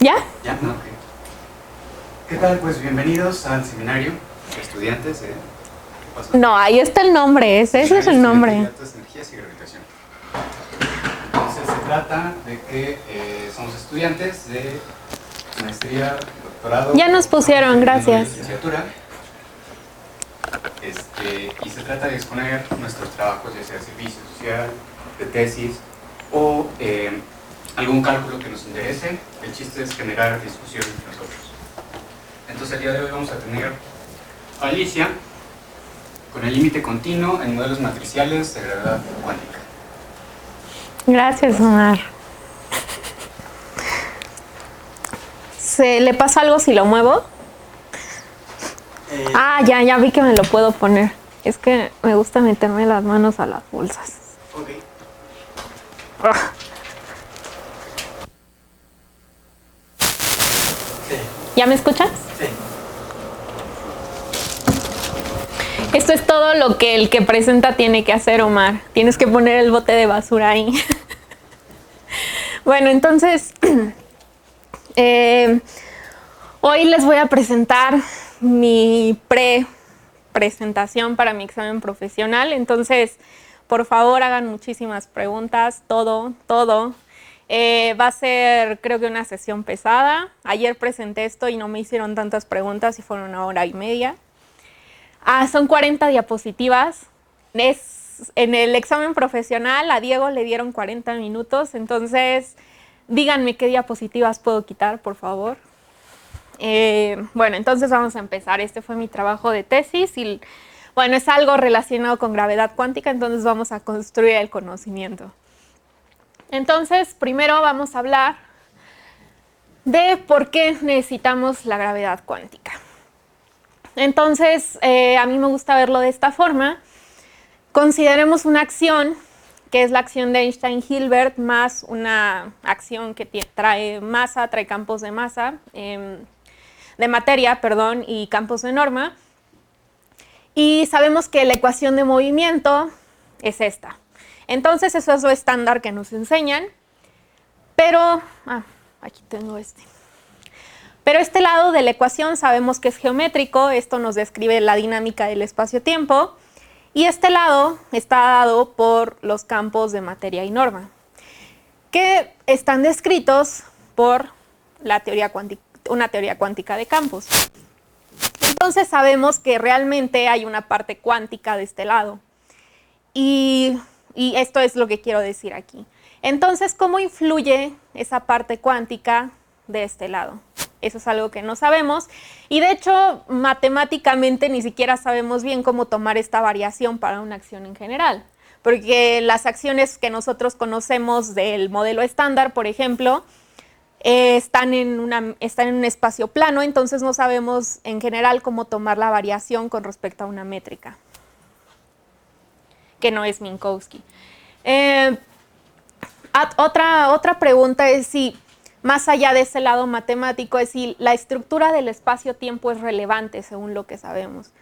¿Ya? Ya, no, ok. ¿Qué tal? Pues bienvenidos al seminario de estudiantes. ¿Qué pasó? No, ahí está el nombre, ese es el nombre. Datos, energías y gravitación. Entonces se trata de que somos estudiantes de maestría, doctorado. Ya nos pusieron, gracias. Licenciatura. Y se trata de exponer nuestros trabajos, ya sea de servicio social, de tesis o algún cálculo que nos interese. El chiste es generar discusión entre nosotros. Entonces el día de hoy vamos a tener a Alicia con el límite continuo en modelos matriciales de gravedad cuántica. Gracias, Omar. ¿Le pasa algo si lo muevo? Ya vi que me lo puedo poner. Es que me gusta meterme las manos a las bolsas. Ok. Sí. ¿Ya me escuchas? Sí. Esto es todo lo que el que presenta tiene que hacer, Omar. Tienes que poner el bote de basura ahí. Bueno, entonces, hoy les voy a presentar mi presentación para mi examen profesional. Entonces, por favor, hagan muchísimas preguntas, todo. Va a ser, creo que una sesión pesada. Ayer presenté esto y no me hicieron tantas preguntas y fueron 1 hora y media. Son 40 diapositivas. En el examen profesional a Diego le dieron 40 minutos, entonces díganme qué diapositivas puedo quitar, por favor. Bueno, entonces vamos a empezar. Este fue mi trabajo de tesis y bueno, es algo relacionado con gravedad cuántica, entonces vamos a construir el conocimiento. Entonces, primero vamos a hablar de por qué necesitamos la gravedad cuántica. Entonces, a mí me gusta verlo de esta forma. Consideremos una acción, que es la acción de Einstein-Hilbert, más una acción que trae masa, trae campos de masa, de materia, perdón, y campos de norma. Y sabemos que la ecuación de movimiento es esta. Entonces, eso es lo estándar que nos enseñan. Pero, aquí tengo este. Pero este lado de la ecuación sabemos que es geométrico, esto nos describe la dinámica del espacio-tiempo, y este lado está dado por los campos de materia y norma, que están descritos por una teoría cuántica de campos. Entonces sabemos que realmente hay una parte cuántica de este lado, y esto es lo que quiero decir aquí. Entonces, ¿cómo influye esa parte cuántica de este lado? Eso es algo que no sabemos y de hecho matemáticamente ni siquiera sabemos bien cómo tomar esta variación para una acción en general, porque las acciones que nosotros conocemos del modelo estándar, por ejemplo, están en un espacio plano, entonces no sabemos en general cómo tomar la variación con respecto a una métrica, que no es Minkowski. Otra pregunta es si más allá de ese lado matemático, es si la estructura del espacio-tiempo es relevante según lo que sabemos.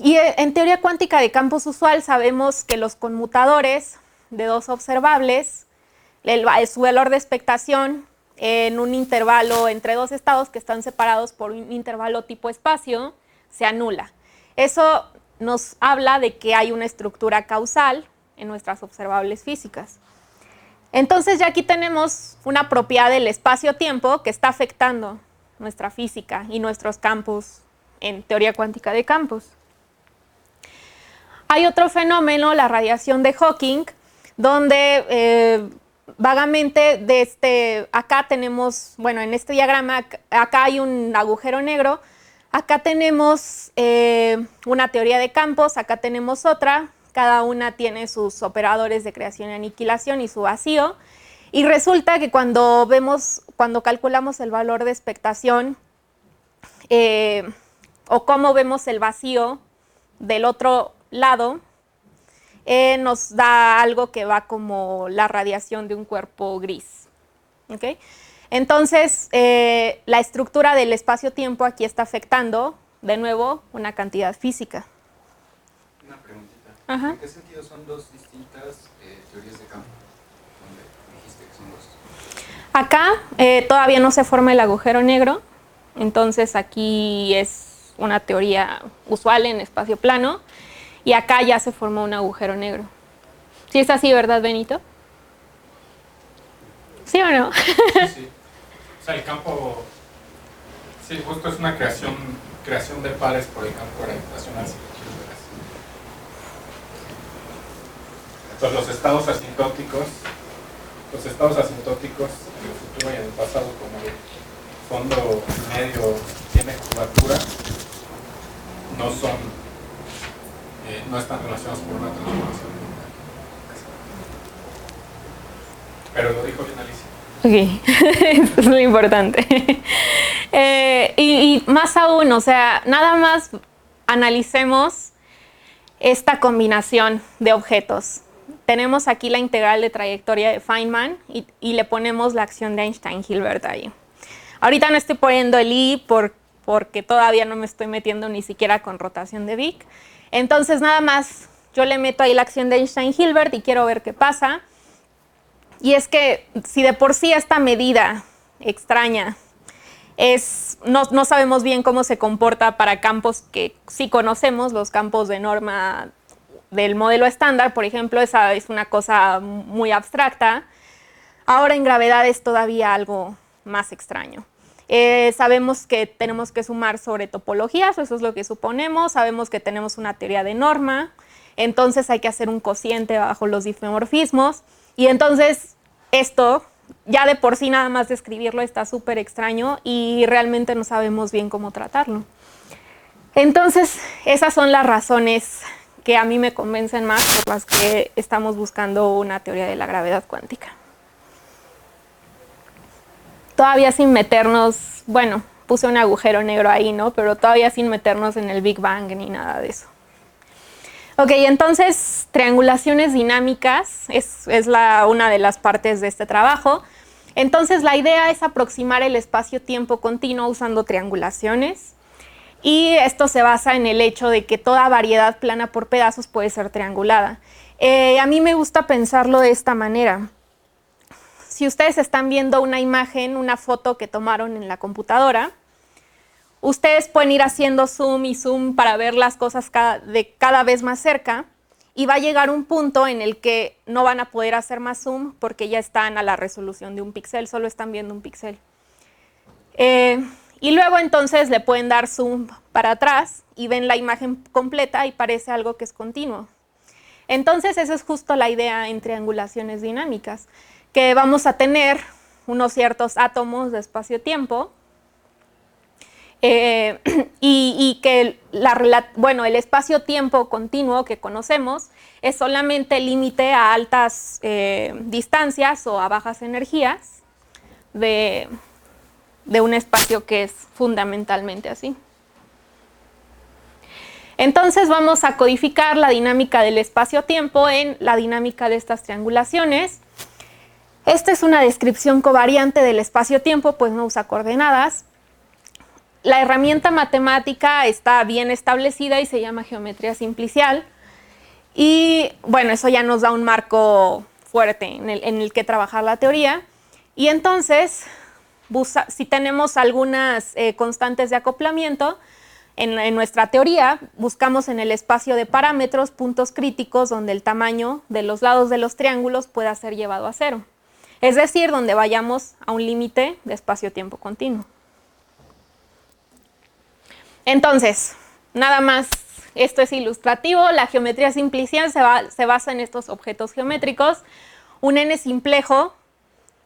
Y en teoría cuántica de campos usual sabemos que los conmutadores de dos observables, su valor de expectación en un intervalo entre dos estados que están separados por un intervalo tipo espacio, se anula. Eso nos habla de que hay una estructura causal en nuestras observables físicas. Entonces ya aquí tenemos una propiedad del espacio-tiempo que está afectando nuestra física y nuestros campos en teoría cuántica de campos. Hay otro fenómeno, la radiación de Hawking, donde vagamente acá tenemos, bueno, en este diagrama, acá hay un agujero negro, acá tenemos una teoría de campos, acá tenemos otra. Cada una tiene sus operadores de creación y aniquilación y su vacío. Y resulta que cuando calculamos el valor de expectación o cómo vemos el vacío del otro lado, nos da algo que va como la radiación de un cuerpo gris. ¿Okay? Entonces, la estructura del espacio-tiempo aquí está afectando, de nuevo, una cantidad física. Una preguntita. Ajá. ¿En qué sentido son dos distintas teorías de campo? Donde dijiste que son dos. Acá todavía no se forma el agujero negro, entonces aquí es una teoría usual en espacio plano, y acá ya se formó un agujero negro. ¿Sí es así, verdad, Benito? ¿Sí o no? Sí, sí. O sea, el campo, sí, justo es una creación de pares por el campo gravitacional. Entonces los estados asintóticos en el futuro y en el pasado, como el fondo medio tiene curvatura, no están relacionados por una transformación. Pero lo dijo bien Alicia. Ok, eso es lo importante. Y más aún, o sea, nada más analicemos esta combinación de objetos. Tenemos aquí la integral de trayectoria de Feynman y le ponemos la acción de Einstein-Hilbert ahí. Ahorita no estoy poniendo el I porque todavía no me estoy metiendo ni siquiera con rotación de Wick. Entonces nada más yo le meto ahí la acción de Einstein-Hilbert y quiero ver qué pasa. Y es que si de por sí esta medida extraña no sabemos bien cómo se comporta para campos que sí conocemos, los campos de norma del modelo estándar, por ejemplo, esa es una cosa muy abstracta. Ahora en gravedad es todavía algo más extraño. Sabemos que tenemos que sumar sobre topologías, eso es lo que suponemos, sabemos que tenemos una teoría de norma, entonces hay que hacer un cociente bajo los difeomorfismos, y entonces esto ya de por sí nada más describirlo está súper extraño y realmente no sabemos bien cómo tratarlo. Entonces esas son las razones que a mí me convencen más por las que estamos buscando una teoría de la gravedad cuántica. Todavía sin meternos, bueno, puse un agujero negro ahí, ¿no? Pero todavía sin meternos en el Big Bang ni nada de eso. Ok, entonces triangulaciones dinámicas es una de las partes de este trabajo. Entonces la idea es aproximar el espacio-tiempo continuo usando triangulaciones. Y esto se basa en el hecho de que toda variedad plana por pedazos puede ser triangulada. A mí me gusta pensarlo de esta manera. Si ustedes están viendo una imagen, una foto que tomaron en la computadora, ustedes pueden ir haciendo zoom y zoom para ver las cosas cada vez más cerca, y va a llegar un punto en el que no van a poder hacer más zoom porque ya están a la resolución de un píxel, solo están viendo un píxel. Y luego entonces le pueden dar zoom para atrás y ven la imagen completa y parece algo que es continuo. Entonces esa es justo la idea en triangulaciones dinámicas, que vamos a tener unos ciertos átomos de espacio-tiempo y que el espacio-tiempo continuo que conocemos es solamente el límite a altas distancias o a bajas energías de un espacio que es fundamentalmente así. Entonces vamos a codificar la dinámica del espacio-tiempo en la dinámica de estas triangulaciones. Esta es una descripción covariante del espacio-tiempo, pues no usa coordenadas. La herramienta matemática está bien establecida y se llama geometría simplicial. Y bueno, eso ya nos da un marco fuerte en el que trabajar la teoría. Y entonces, si tenemos algunas constantes de acoplamiento, en nuestra teoría buscamos en el espacio de parámetros puntos críticos donde el tamaño de los lados de los triángulos pueda ser llevado a cero. Es decir, donde vayamos a un límite de espacio-tiempo continuo. Entonces, nada más, esto es ilustrativo. La geometría simplicial se basa en estos objetos geométricos. Un n simplejo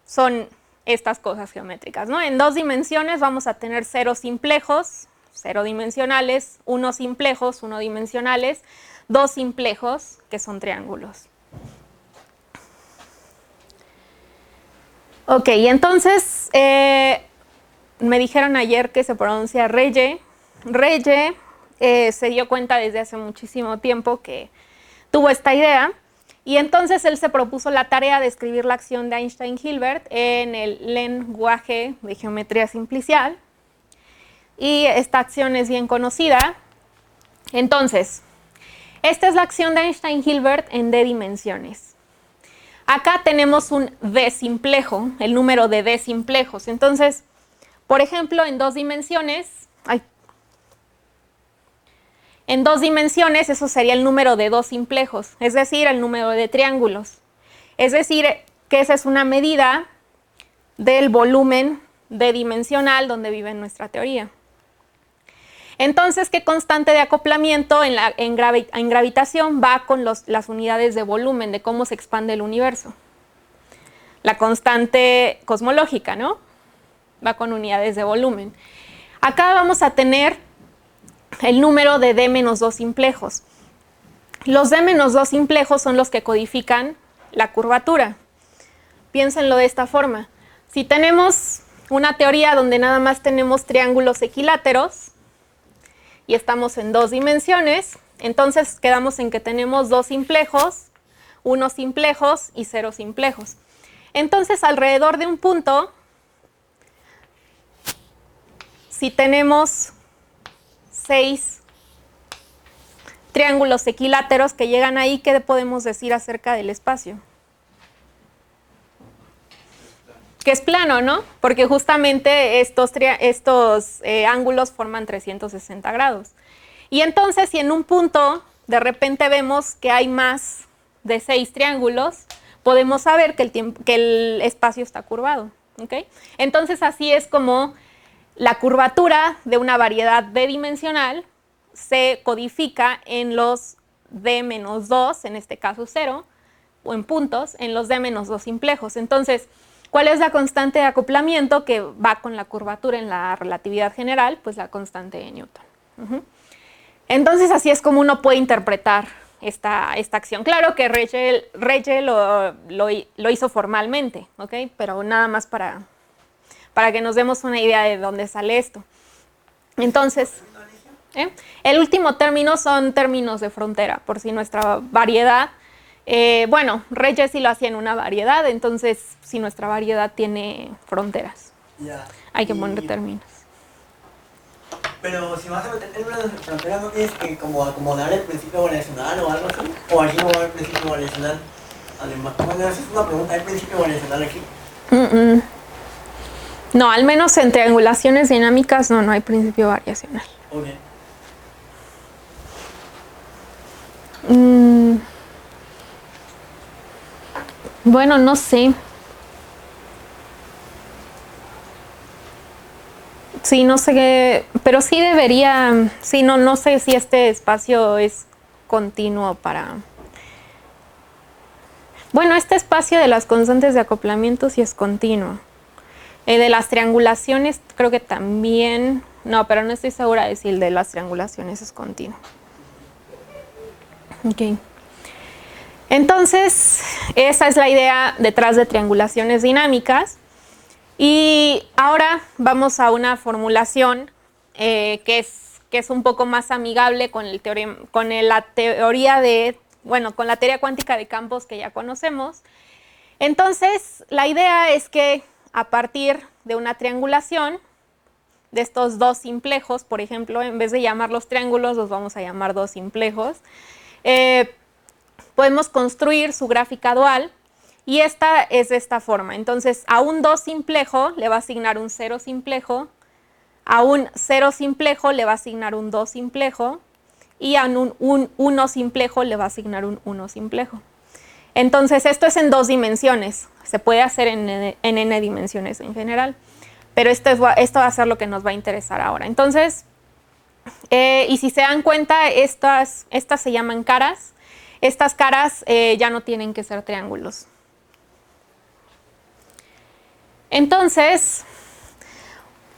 son estas cosas geométricas, ¿no? En 2 dimensiones vamos a tener 0 simplejos, 0 dimensionales, 1 simplejos, 1 dimensionales, 2 simplejos, que son triángulos. Ok, entonces, me dijeron ayer que se pronuncia Reye. Reye se dio cuenta desde hace muchísimo tiempo que tuvo esta idea, y entonces él se propuso la tarea de escribir la acción de Einstein-Hilbert en el lenguaje de geometría simplicial, y esta acción es bien conocida. Entonces, esta es la acción de Einstein-Hilbert en d dimensiones. Acá tenemos un D-simplejo, el número de D-simplejos. Entonces, por ejemplo, en dos dimensiones, eso sería el número de dos simplejos, es decir, el número de triángulos. Es decir, que esa es una medida del volumen D-dimensional donde vive nuestra teoría. Entonces, ¿qué constante de acoplamiento en gravitación va con las unidades de volumen, de cómo se expande el universo? La constante cosmológica, ¿no? Va con unidades de volumen. Acá vamos a tener el número de D-2 simplejos. Los D-2 simplejos son los que codifican la curvatura. Piénsenlo de esta forma. Si tenemos una teoría donde nada más tenemos triángulos equiláteros, y estamos en dos dimensiones, entonces quedamos en que tenemos dos simplejos, unos simplejos y cero simplejos. Entonces, alrededor de un punto, si tenemos 6 triángulos equiláteros que llegan ahí, ¿qué podemos decir acerca del espacio? Que es plano, ¿no? Porque justamente estos ángulos forman 360 grados. Y entonces, si en un punto de repente vemos que hay más de 6 triángulos, podemos saber que el espacio está curvado, ¿ok? Entonces, así es como la curvatura de una variedad D-dimensional se codifica en los D-2, en este caso 0, o en puntos, en los D-2 simplejos. Entonces, ¿cuál es la constante de acoplamiento que va con la curvatura en la relatividad general? Pues la constante de Newton. Entonces, así es como uno puede interpretar esta acción. Claro que Reyes lo hizo formalmente, ¿ok? Pero nada más para que nos demos una idea de dónde sale esto. Entonces, el último término son términos de frontera, por si nuestra variedad... bueno, Reyes sí lo hacía en una variedad, entonces si nuestra variedad tiene fronteras, hay que poner términos. Pero si vas a meter términos de frontera, ¿no tienes que como acomodar el principio variacional o algo así? ¿O aquí no va a haber principio variacional? Además, bueno, esa es una pregunta, ¿hay principio variacional aquí? No, al menos en triangulaciones dinámicas no hay principio variacional. Ok. Bueno, no sé. Sí, no sé qué, pero sí debería, sí, no sé si este espacio es continuo para... Bueno, este espacio de las constantes de acoplamiento sí es continuo. De las triangulaciones creo que también, no, pero no estoy segura de si el de las triangulaciones es continuo. Ok. Entonces, esa es la idea detrás de triangulaciones dinámicas. Y ahora vamos a una formulación que es un poco más amigable con la teoría cuántica de campos que ya conocemos. Entonces, la idea es que a partir de una triangulación de estos dos simplejos, por ejemplo, en vez de llamarlos triángulos, los vamos a llamar dos simplejos, podemos construir su gráfica dual. Y esta es de esta forma. Entonces, a un 2 simplejo le va a asignar un 0 simplejo, a un 0 simplejo le va a asignar un 2 simplejo, y a un 1 simplejo le va a asignar un 1 simplejo. Entonces, esto es en 2 dimensiones. Se puede hacer en n dimensiones en general, pero esto va a ser lo que nos va a interesar ahora. Entonces, y si se dan cuenta, estas se llaman caras. Estas caras ya no tienen que ser triángulos. Entonces,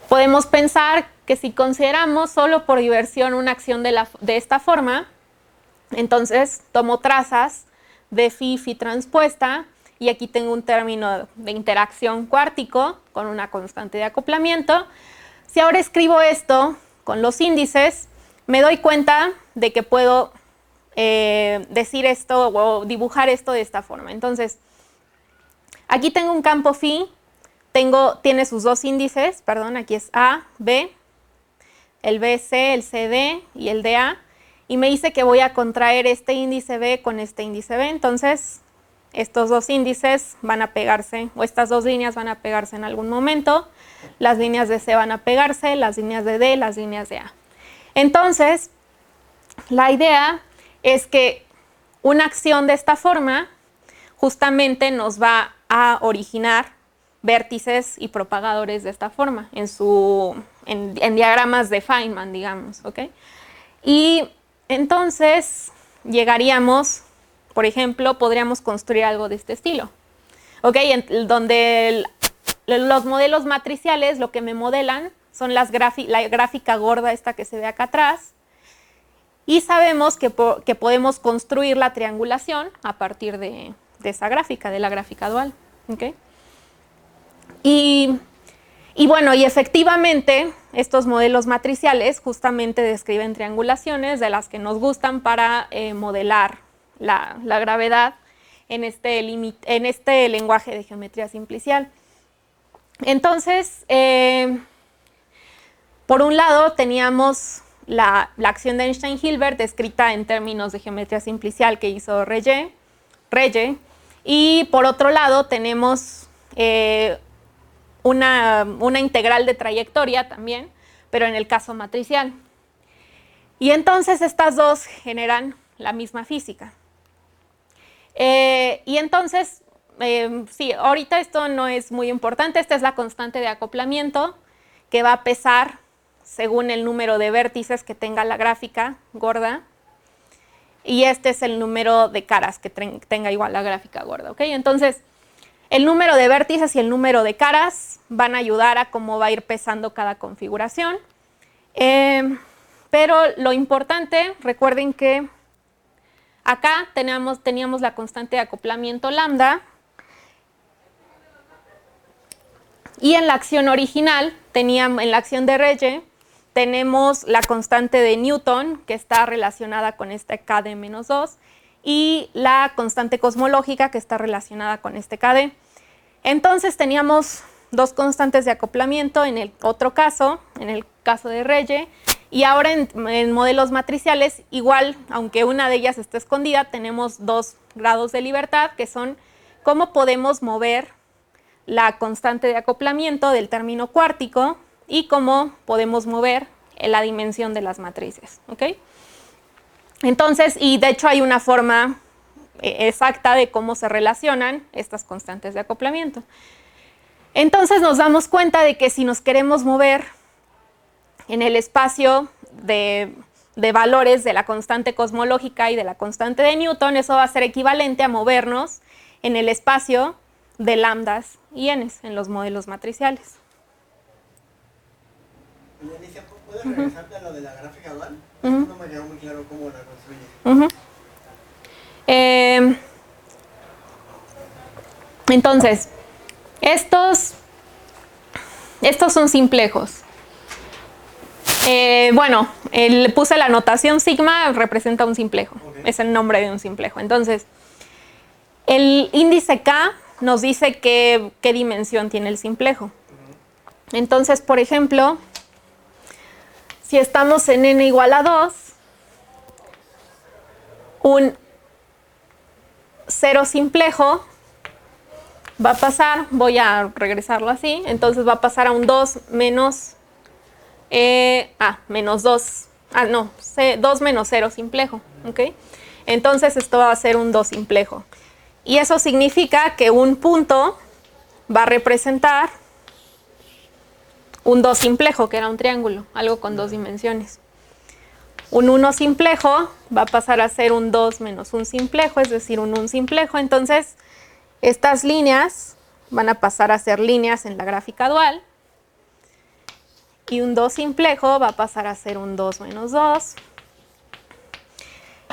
podemos pensar que si consideramos solo por diversión una acción de esta forma, entonces tomo trazas de phi transpuesta y aquí tengo un término de interacción cuártico con una constante de acoplamiento. Si ahora escribo esto con los índices, me doy cuenta de que puedo decir esto o dibujar esto de esta forma. Entonces, aquí tengo un campo phi. Tiene sus dos índices, aquí es A, B, el BC, el CD y el DA, y me dice que voy a contraer este índice B con este índice B, entonces estos dos índices van a pegarse, o estas dos líneas van a pegarse en algún momento. Las líneas de C van a pegarse, las líneas de D, las líneas de A. Entonces, la idea es que una acción de esta forma justamente nos va a originar vértices y propagadores de esta forma en diagramas de Feynman, digamos, ¿ok? Y entonces llegaríamos, por ejemplo, podríamos construir algo de este estilo, ¿ok? Donde los modelos matriciales lo que me modelan son la gráfica gorda esta que se ve acá atrás, y sabemos que podemos construir la triangulación a partir de esa gráfica, de la gráfica dual, ¿ok? Y bueno, y efectivamente estos modelos matriciales justamente describen triangulaciones de las que nos gustan para modelar la gravedad en este lenguaje de geometría simplicial. Entonces, por un lado teníamos la acción de Einstein-Hilbert descrita en términos de geometría simplicial que hizo Reye, y por otro lado tenemos una integral de trayectoria también, pero en el caso matricial. Y entonces estas dos generan la misma física. Y entonces, sí, ahorita esto no es muy importante. Esta es la constante de acoplamiento que va a pesar según el número de vértices que tenga la gráfica gorda. Y este es el número de caras que tenga igual la gráfica gorda, ¿ok? Entonces, el número de vértices y el número de caras van a ayudar a cómo va a ir pesando cada configuración. Pero lo importante, recuerden que acá teníamos la constante de acoplamiento lambda, y en la acción original, en la acción de Reye, tenemos la constante de Newton, que está relacionada con este KD menos 2, y la constante cosmológica, que está relacionada con este KD. Entonces teníamos dos constantes de acoplamiento en el otro caso, en el caso de Reye, y ahora en modelos matriciales, igual, aunque una de ellas está escondida, tenemos dos grados de libertad, que son cómo podemos mover la constante de acoplamiento del término cuártico y cómo podemos mover la dimensión de las matrices, ¿ok? Entonces, y de hecho hay una forma exacta de cómo se relacionan estas constantes de acoplamiento. Entonces nos damos cuenta de que si nos queremos mover en el espacio de valores de la constante cosmológica y de la constante de Newton, eso va a ser equivalente a movernos en el espacio de lambdas y n's en los modelos matriciales. Alicia, ¿puedes regresarte a lo de la gráfica dual? No me quedó muy claro cómo la construyes. Entonces, estos son simplejos. Bueno, le puse la notación sigma, representa un simplejo. Okay. Es el nombre de un simplejo. Entonces, el índice K nos dice qué dimensión tiene el simplejo. Entonces, por ejemplo, si estamos en n igual a 2, un 0 simplejo va a pasar, voy a regresarlo así, entonces va a pasar a un 2 menos, menos 2, no, 2 menos 0 simplejo, ¿ok? Entonces esto va a ser un 2 simplejo. Y eso significa que un punto va a representar un 2 simplejo, que era un triángulo, algo con dos dimensiones. Un 1 simplejo va a pasar a ser un 2 menos un simplejo, es decir, un 1 simplejo. Entonces, estas líneas van a pasar a ser líneas en la gráfica dual. Y un 2 simplejo va a pasar a ser un 2 menos 2.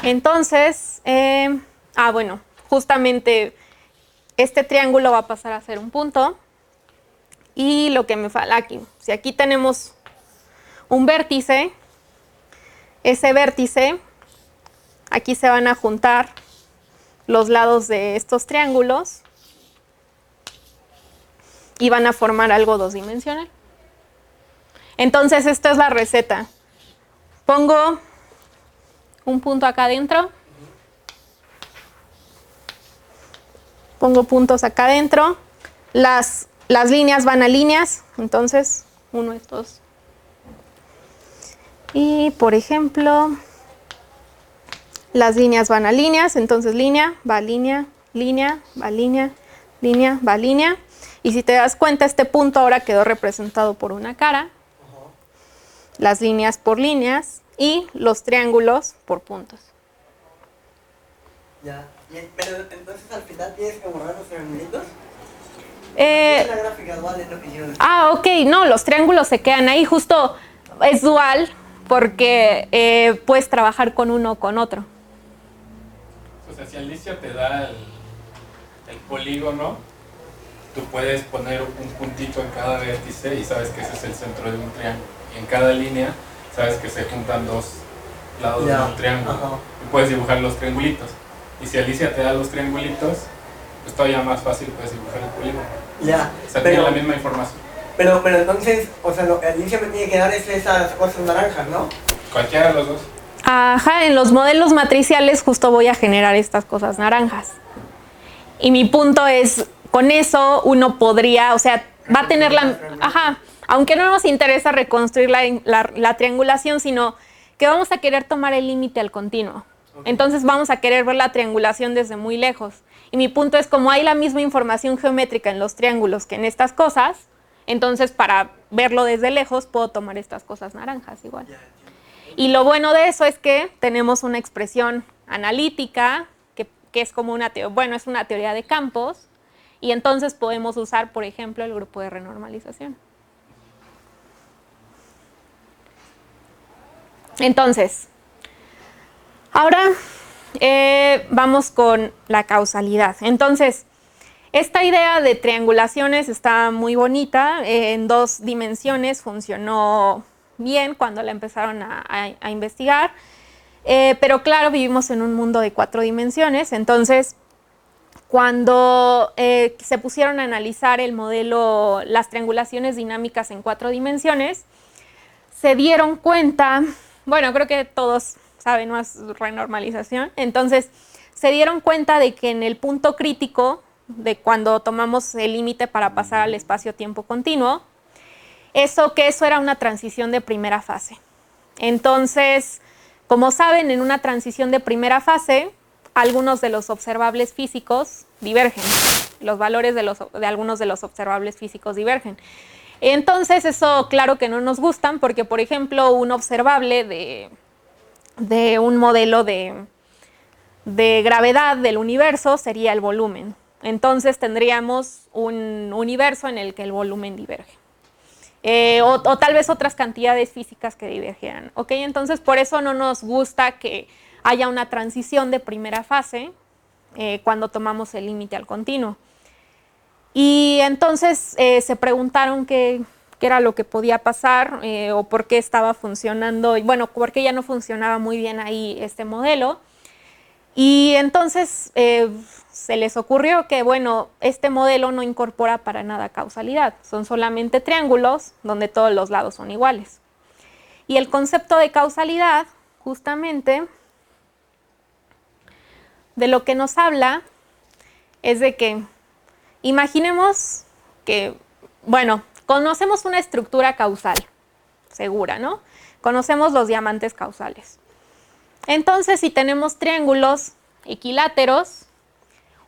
Entonces, bueno, justamente este triángulo va a pasar a ser un punto. Y lo que me falta aquí, si aquí tenemos un vértice, ese vértice, aquí se van a juntar los lados de estos triángulos y van a formar algo dosdimensional. Entonces, esto es la receta. Pongo un punto acá adentro. pongo puntos acá adentro. Las líneas van a líneas, entonces 1, 2. Y por ejemplo, las líneas van a líneas, entonces línea, va línea, línea, va línea, línea, va línea. Y si te das cuenta, este punto ahora quedó representado por una cara, las líneas por líneas y los triángulos por puntos. Ya, pero entonces al final tienes que borrar los triangulitos. La gráfica dual es lo que yo... Ok, no, los triángulos se quedan ahí, justo es dual porque puedes trabajar con uno o con otro. O sea, si Alicia te da el polígono, tú puedes poner un puntito en cada vértice y sabes que ese es el centro de un triángulo. Y en cada línea sabes que se juntan dos lados de un triángulo. Ajá. Y puedes dibujar los triangulitos. Y si Alicia te da los triangulitos, pues todavía más fácil puedes dibujar el polígono. Ya, O sea, tiene la misma información. Pero entonces, o sea, Alicia me tiene que dar esas cosas naranjas, ¿no? Cualquiera de los dos. Ajá, en los modelos matriciales justo voy a generar estas cosas naranjas. Y mi punto es, con eso uno podría, o sea, va a tener la... Ajá, aunque no nos interesa reconstruir la triangulación, sino que vamos a querer tomar el límite al continuo. Entonces vamos a querer ver la triangulación desde muy lejos. Y mi punto es, como hay la misma información geométrica en los triángulos que en estas cosas, entonces para verlo desde lejos puedo tomar estas cosas naranjas igual. Y lo bueno de eso es que tenemos una expresión analítica, que es como una teoría de campos, y entonces podemos usar, por ejemplo, el grupo de renormalización. Entonces, ahora vamos con la causalidad. Entonces, esta idea de triangulaciones está muy bonita, en 2 dimensiones funcionó bien cuando la empezaron a investigar, pero claro, vivimos en un mundo de 4 dimensiones, entonces cuando se pusieron a analizar el modelo, las triangulaciones dinámicas en 4 dimensiones, se dieron cuenta, bueno, creo que todos saben más renormalización, entonces se dieron cuenta de que en el punto crítico, de cuando tomamos el límite para pasar al espacio-tiempo continuo, eso era una transición de primera fase. Entonces, como saben, en una transición de primera fase, algunos de los observables físicos divergen. Los valores de algunos de los observables físicos divergen. Entonces, eso claro que no nos gustan porque, por ejemplo, un observable de un modelo de gravedad del universo sería el volumen. Entonces, tendríamos un universo en el que el volumen diverge. O tal vez otras cantidades físicas que divergieran. ¿Ok? Entonces, por eso no nos gusta que haya una transición de primera fase cuando tomamos el límite al continuo. Y entonces se preguntaron qué era lo que podía pasar o por qué estaba funcionando, y bueno, por qué ya no funcionaba muy bien ahí este modelo. Y entonces se les ocurrió que, bueno, este modelo no incorpora para nada causalidad, son solamente triángulos donde todos los lados son iguales. Y el concepto de causalidad, justamente, de lo que nos habla es de que, imaginemos que, bueno, conocemos una estructura causal, segura, ¿no? Conocemos los diamantes causales. Entonces, si tenemos triángulos equiláteros,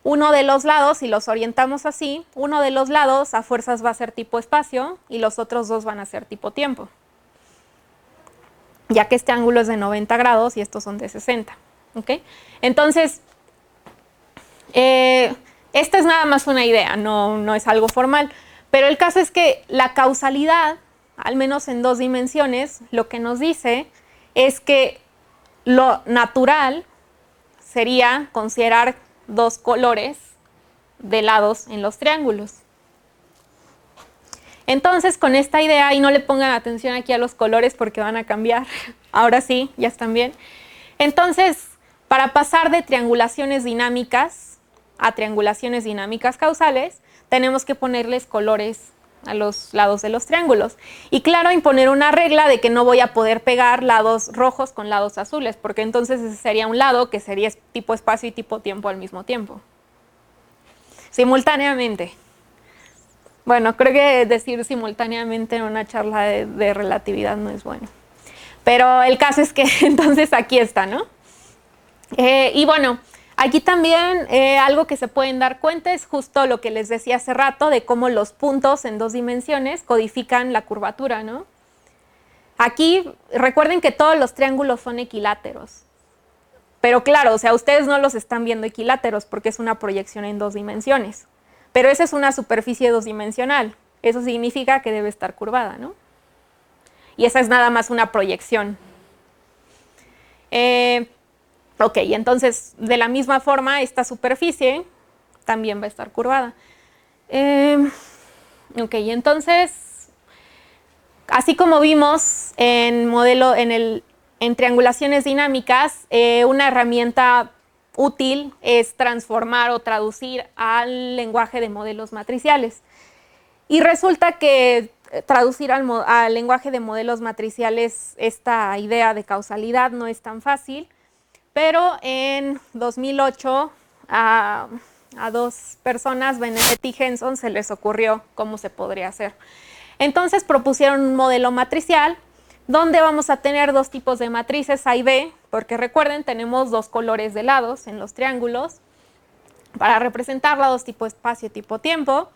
uno de los lados, si los orientamos así, uno de los lados a fuerzas va a ser tipo espacio y los otros 2 van a ser tipo tiempo, ya que este ángulo es de 90 grados y estos son de 60. ¿Ok? Entonces, esta es nada más una idea, no es algo formal, pero el caso es que la causalidad, al menos en 2 dimensiones, lo que nos dice es que lo natural sería considerar 2 colores de lados en los triángulos. Entonces, con esta idea, y no le pongan atención aquí a los colores porque van a cambiar, ahora sí, ya están bien. Entonces, para pasar de triangulaciones dinámicas a triangulaciones dinámicas causales, tenemos que ponerles colores a los lados de los triángulos. Y claro, imponer una regla de que no voy a poder pegar lados rojos con lados azules, porque entonces ese sería un lado que sería tipo espacio y tipo tiempo al mismo tiempo. simultáneamente. Bueno, creo que decir simultáneamente en una charla de relatividad no es bueno. Pero el caso es que entonces aquí está, ¿no? Y bueno, aquí también algo que se pueden dar cuenta es justo lo que les decía hace rato de cómo los puntos en 2 dimensiones codifican la curvatura, ¿no? Aquí recuerden que todos los triángulos son equiláteros. Pero claro, o sea, ustedes no los están viendo equiláteros porque es una proyección en 2 dimensiones. Pero esa es una superficie 2-dimensional. Eso significa que debe estar curvada, ¿no? Y esa es nada más una proyección. Ok, entonces de la misma forma esta superficie también va a estar curvada. Ok, entonces, así como vimos en triangulaciones dinámicas, una herramienta útil es transformar o traducir al lenguaje de modelos matriciales. Y resulta que traducir al lenguaje de modelos matriciales esta idea de causalidad no es tan fácil, pero en 2008 a 2 personas, Benedetti y Henson, se les ocurrió cómo se podría hacer. Entonces propusieron un modelo matricial donde vamos a tener 2 tipos de matrices A y B, porque recuerden, tenemos 2 colores de lados en los triángulos para representar lados tipo espacio y tipo tiempo.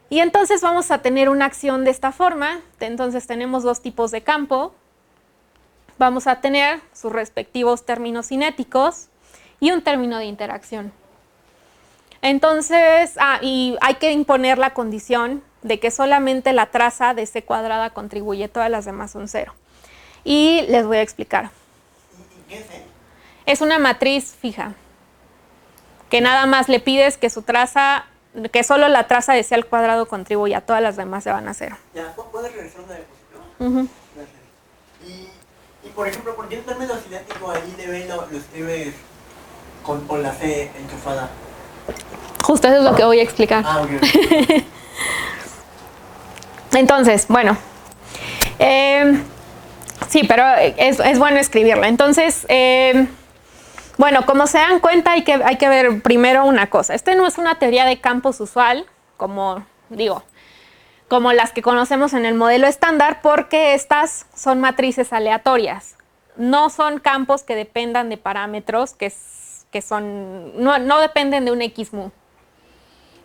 Y entonces vamos a tener una acción de esta forma. Entonces tenemos 2 tipos de campo. Vamos a tener sus respectivos términos cinéticos y un término de interacción. Entonces, y hay que imponer la condición de que solamente la traza de C cuadrada contribuye, todas las demás son 0. Y les voy a explicar. ¿Qué es? Es una matriz fija, que nada más le pides que su traza, que solo la traza de C al cuadrado contribuya, todas las demás se van a 0. Ya, ¿puedes regresar una diapositiva? Gracias. Y por ejemplo, ¿por qué el término cinético ahí de B lo escribes con la C enchufada? Justo eso es lo que voy a explicar. Ok. Entonces, bueno, sí, pero es bueno escribirlo. Entonces, bueno, como se dan cuenta, hay que ver primero una cosa. Este no es una teoría de campos usual, como las que conocemos en el modelo estándar, porque estas son matrices aleatorias. No son campos que dependan de parámetros no dependen de un XMU.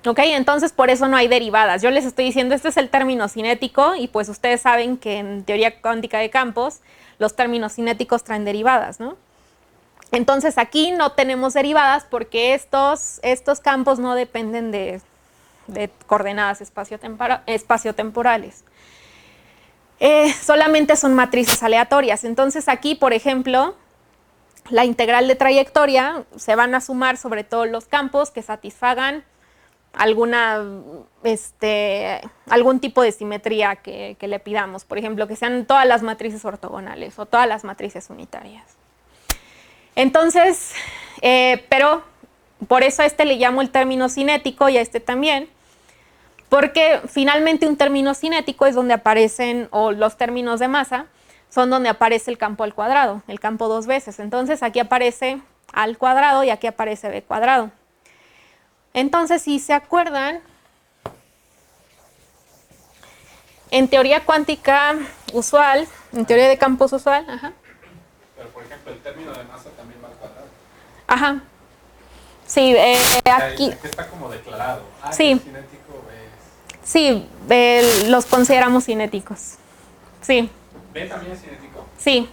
¿Ok? Entonces, por eso no hay derivadas. Yo les estoy diciendo, este es el término cinético y pues ustedes saben que en teoría cuántica de campos los términos cinéticos traen derivadas, ¿no? Entonces, aquí no tenemos derivadas porque estos campos no dependen de coordenadas espaciotemporales. Solamente son matrices aleatorias. Entonces, aquí, por ejemplo, la integral de trayectoria se van a sumar sobre todos los campos que satisfagan algún tipo de simetría que le pidamos. Por ejemplo, que sean todas las matrices ortogonales o todas las matrices unitarias. Entonces, pero por eso a este le llamo el término cinético y a este también, porque finalmente un término cinético es donde aparecen, o los términos de masa, son donde aparece el campo al cuadrado, el campo 2 veces. Entonces aquí aparece A al cuadrado y aquí aparece B cuadrado. Entonces, si se acuerdan, en teoría cuántica usual, en teoría de campos usual, Pero por ejemplo, el término de masa también va al cuadrado. Ajá. Sí, aquí. Aquí está como declarado. Sí. El cinético es... Sí, los consideramos cinéticos. Sí. ¿B también es cinético? Sí.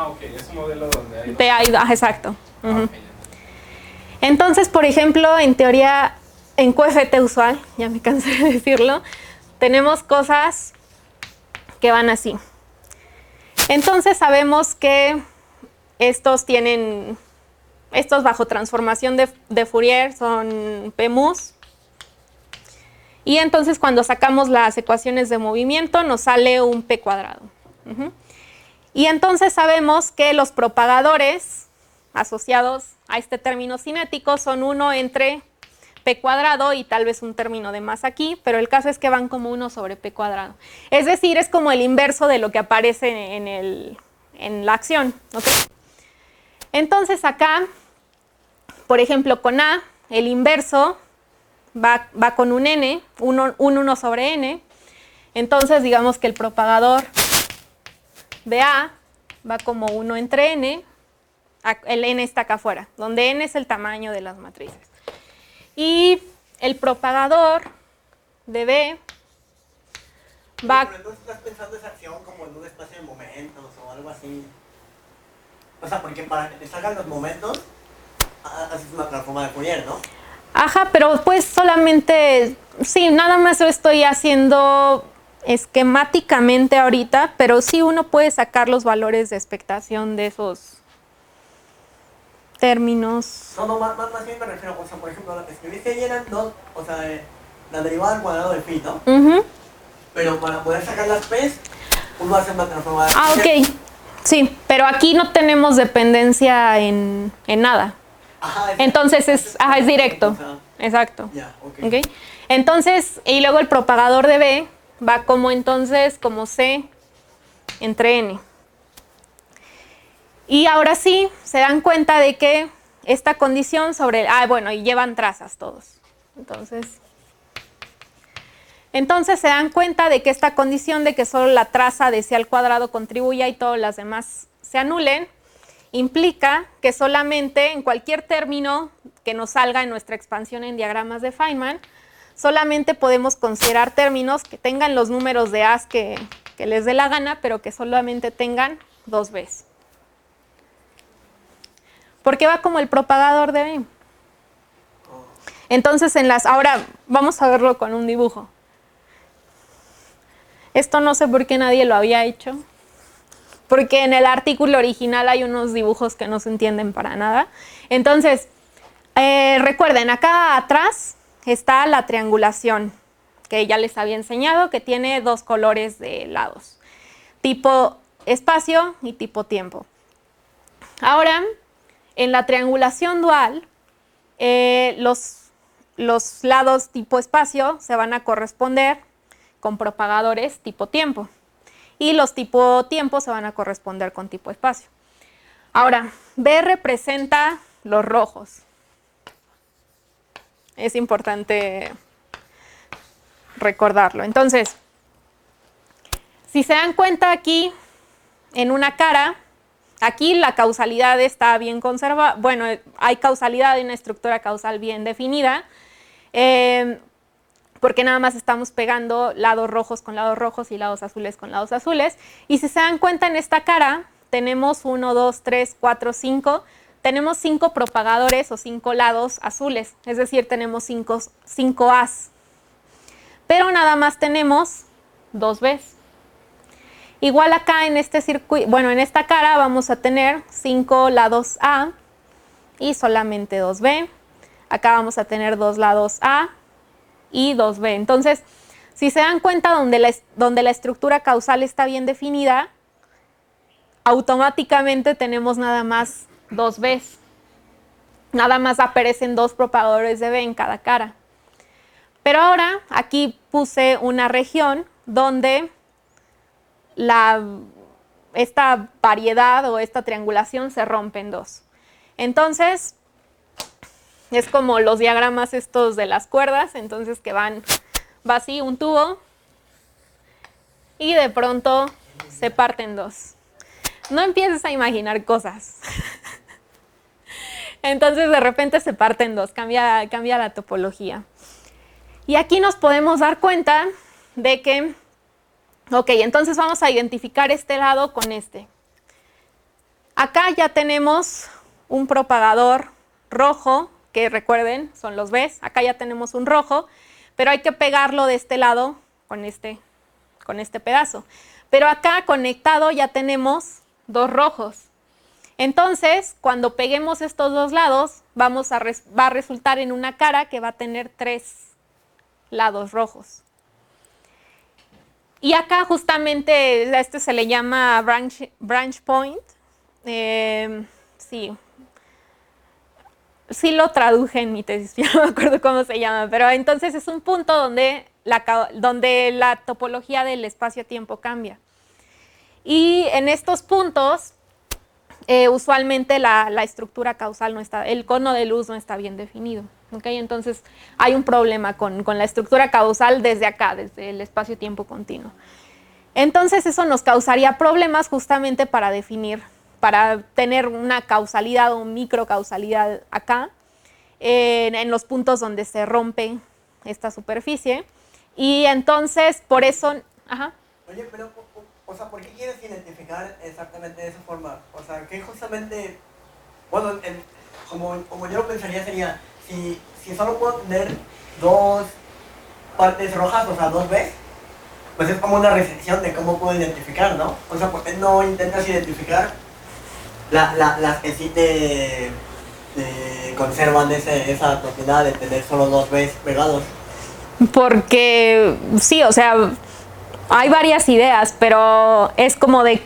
Ok, es un modelo donde hay... Exacto. Ok, Entonces, por ejemplo, en teoría, en QFT usual, ya me cansé de decirlo, tenemos cosas que van así. Entonces sabemos que estos bajo transformación de Fourier son PMUs. Y entonces cuando sacamos las ecuaciones de movimiento nos sale un P cuadrado. Y entonces sabemos que los propagadores asociados a este término cinético son 1 entre P cuadrado y tal vez un término de más aquí, pero el caso es que van como 1 sobre P cuadrado. Es decir, es como el inverso de lo que aparece en la acción. ¿Okay? Entonces acá, por ejemplo, con A, el inverso va con un n, un 1 sobre n. Entonces, digamos que el propagador de A va como 1 entre n. El n está acá afuera, donde n es el tamaño de las matrices. Y el propagador de B va... Pero entonces estás pensando esa acción como en un espacio de momentos o algo así. O sea, porque para que te salgan los momentos, haces una transforma de Fourier, ¿no? Ajá, pero pues solamente, sí, nada más lo estoy haciendo esquemáticamente ahorita, pero sí uno puede sacar los valores de expectación de esos términos. No, más bien me refiero, o sea, por ejemplo, lo que escribiste ahí eran dos, o sea, la derivada al cuadrado de phi, ¿no? Ujú. Pero para poder sacar las p's, uno hace una transforma de Ah, ok. Sí, pero aquí no tenemos dependencia en nada. Ajá, Entonces es directo. O sea, Exacto. ya, ok. ¿Ok? Entonces, y luego el propagador de B va como entonces, como C entre N. Y ahora sí, se dan cuenta de que esta condición sobre... bueno, y llevan trazas todos. Entonces se dan cuenta de que esta condición de que solo la traza de C al cuadrado contribuya y todas las demás se anulen, implica que solamente en cualquier término que nos salga en nuestra expansión en diagramas de Feynman, solamente podemos considerar términos que tengan los números de A's que les dé la gana, pero que solamente tengan 2 B's. Porque va como el propagador de B. Entonces, ahora vamos a verlo con un dibujo. Esto no sé por qué nadie lo había hecho. Porque en el artículo original hay unos dibujos que no se entienden para nada. Entonces, recuerden, acá atrás está la triangulación, que ya les había enseñado, que tiene 2 colores de lados. Tipo espacio y tipo tiempo. Ahora, en la triangulación dual, los lados tipo espacio se van a corresponder con propagadores tipo tiempo. Y los tipo tiempo se van a corresponder con tipo espacio. Ahora, B representa los rojos. Es importante recordarlo. Entonces, si se dan cuenta aquí, en una cara, aquí la causalidad está bien conservada. Bueno, hay causalidad y una estructura causal bien definida. Porque nada más estamos pegando lados rojos con lados rojos y lados azules con lados azules. Y si se dan cuenta en esta cara, tenemos 1, 2, 3, 4, 5. Tenemos 5 propagadores o 5 lados azules, es decir, tenemos 5 A's. Pero nada más tenemos 2 B's. Igual acá en este circuito, bueno, en esta cara vamos a tener 5 lados A y solamente 2 B. Acá vamos a tener 2 lados A y 2B. Entonces, si se dan cuenta donde la estructura causal está bien definida, automáticamente tenemos nada más 2 B's. Nada más aparecen 2 propagadores de B en cada cara. Pero ahora aquí puse una región donde esta variedad o esta triangulación se rompe en 2. Entonces, es como los diagramas estos de las cuerdas, entonces que va así un tubo y de pronto se parte en 2. No empieces a imaginar cosas. Entonces de repente se parte en 2, cambia la topología. Y aquí nos podemos dar cuenta de que, ok, entonces vamos a identificar este lado con este. Acá ya tenemos un propagador rojo, que recuerden, son los B's. Acá ya tenemos un rojo, pero hay que pegarlo de este lado con este pedazo. Pero acá conectado ya tenemos 2 rojos. Entonces, cuando peguemos estos 2 lados, va a resultar en una cara que va a tener 3 lados rojos. Y acá justamente, a este se le llama branch point. Sí lo traduje en mi tesis, ya no me acuerdo cómo se llama, pero entonces es un punto donde la topología del espacio-tiempo cambia. Y en estos puntos, usualmente la estructura causal no está, el cono de luz no está bien definido. ¿ok? Entonces hay un problema con la estructura causal desde acá, desde el espacio-tiempo continuo. Entonces eso nos causaría problemas justamente para definir, para tener una causalidad o microcausalidad acá, en los puntos donde se rompe esta superficie. Y entonces, por eso... Ajá. Oye, pero, o sea, ¿por qué quieres identificar exactamente de esa forma? O sea, que justamente, bueno, como yo lo pensaría sería, si solo puedo tener dos partes rojas, o sea, dos Bs, pues es como una restricción de cómo puedo identificar, ¿no? O sea, ¿por qué no intentas identificar las que sí te conservan esa propiedad de tener solo dos Bs pegados? Porque sí, o sea, hay varias ideas, pero es como de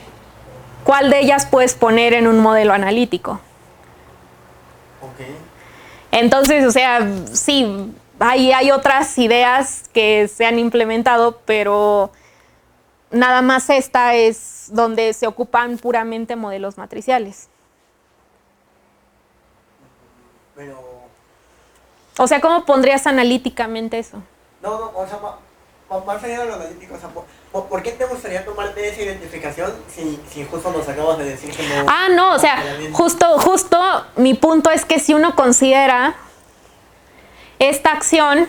cuál de ellas puedes poner en un modelo analítico. Ok. Entonces, o sea, sí, hay otras ideas que se han implementado, pero nada más esta es donde se ocupan puramente modelos matriciales. Pero... O sea, ¿cómo pondrías analíticamente eso? No, o sea, más allá de lo analítico, o sea, ¿por qué te gustaría tomarte esa identificación si justo nos acabas de decir que no? Ah, no, o sea, justo mi punto es que si uno considera esta acción,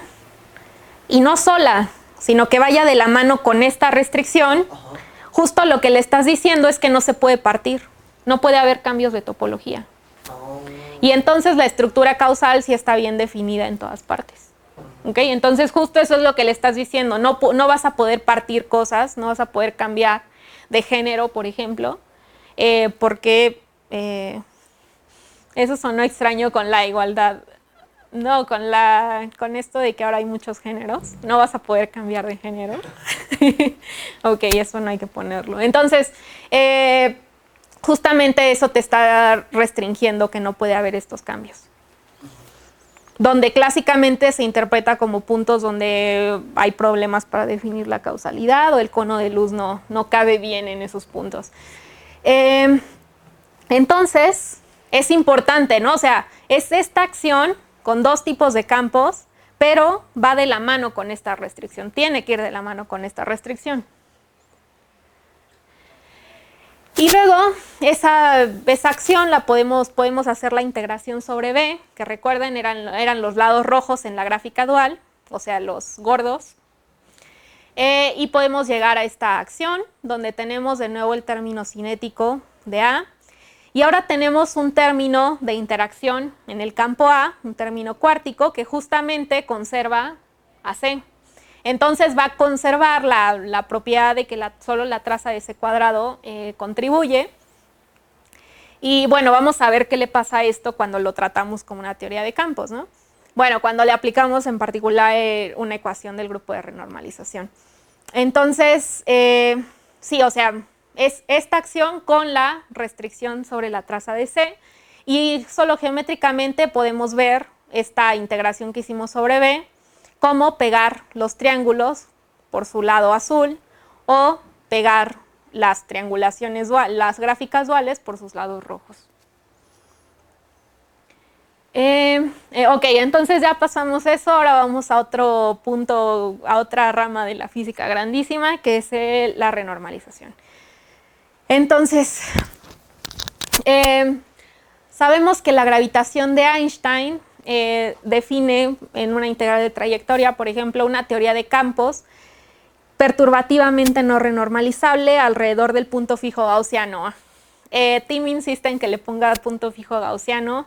y no sola, sino que vaya de la mano con esta restricción, Ajá. justo lo que le estás diciendo es que no se puede partir, no puede haber cambios de topología. Y entonces la estructura causal sí está bien definida en todas partes. ¿Okay? Entonces justo eso es lo que le estás diciendo, no vas a poder partir cosas, no vas a poder cambiar de género, por ejemplo, porque eso sonó extraño con la igualdad. No, con esto de que ahora hay muchos géneros, no vas a poder cambiar de género. Ok, eso no hay que ponerlo. Entonces, justamente eso te está restringiendo que no puede haber estos cambios. Donde clásicamente se interpreta como puntos donde hay problemas para definir la causalidad o el cono de luz no cabe bien en esos puntos. Entonces, es importante, ¿no? O sea, es esta acción con dos tipos de campos, pero va de la mano con esta restricción. Tiene que ir de la mano con esta restricción. Y luego, esa acción la podemos hacer la integración sobre B, que recuerden eran los lados rojos en la gráfica dual, o sea, los gordos. Y podemos llegar a esta acción, donde tenemos de nuevo el término cinético de A. Y ahora tenemos un término de interacción en el campo A, un término cuártico, que justamente conserva a C. Entonces va a conservar la propiedad de que solo la traza de ese cuadrado contribuye. Y bueno, vamos a ver qué le pasa a esto cuando lo tratamos como una teoría de campos, ¿no? Bueno, cuando le aplicamos en particular una ecuación del grupo de renormalización. Entonces, sí, o sea, es esta acción con la restricción sobre la traza de C. Y solo geométricamente podemos ver esta integración que hicimos sobre B, cómo pegar los triángulos por su lado azul o pegar las triangulaciones las gráficas duales por sus lados rojos. Ok, entonces ya pasamos eso, ahora vamos a otro punto, a otra rama de la física grandísima, que es la renormalización. Entonces, sabemos que la gravitación de Einstein define en una integral de trayectoria, por ejemplo, una teoría de campos perturbativamente no renormalizable alrededor del punto fijo gaussiano. Tim insiste en que le ponga punto fijo gaussiano,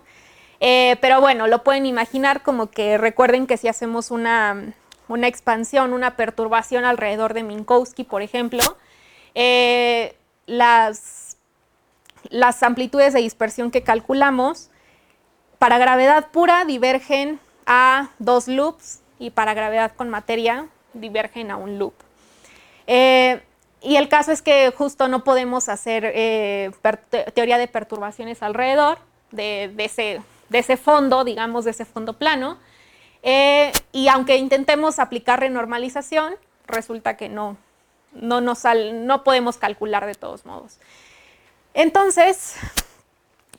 pero bueno, lo pueden imaginar como que recuerden que si hacemos una expansión, una perturbación alrededor de Minkowski, por ejemplo, las amplitudes de dispersión que calculamos para gravedad pura divergen a dos loops y para gravedad con materia divergen a un loop. Y el caso es que justo no podemos hacer teoría de perturbaciones alrededor de ese fondo, digamos, de ese fondo plano. Y aunque intentemos aplicar renormalización, resulta que no podemos calcular de todos modos. Entonces,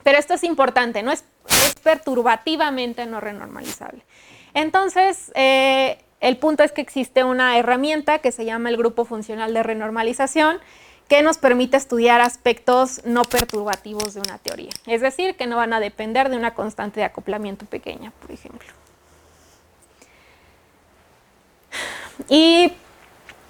pero esto es importante, ¿no? Es es perturbativamente no renormalizable. Entonces, el punto es que existe una herramienta que se llama el grupo funcional de renormalización, que nos permite estudiar aspectos no perturbativos de una teoría. Es decir, que no van a depender de una constante de acoplamiento pequeña, por ejemplo. Y,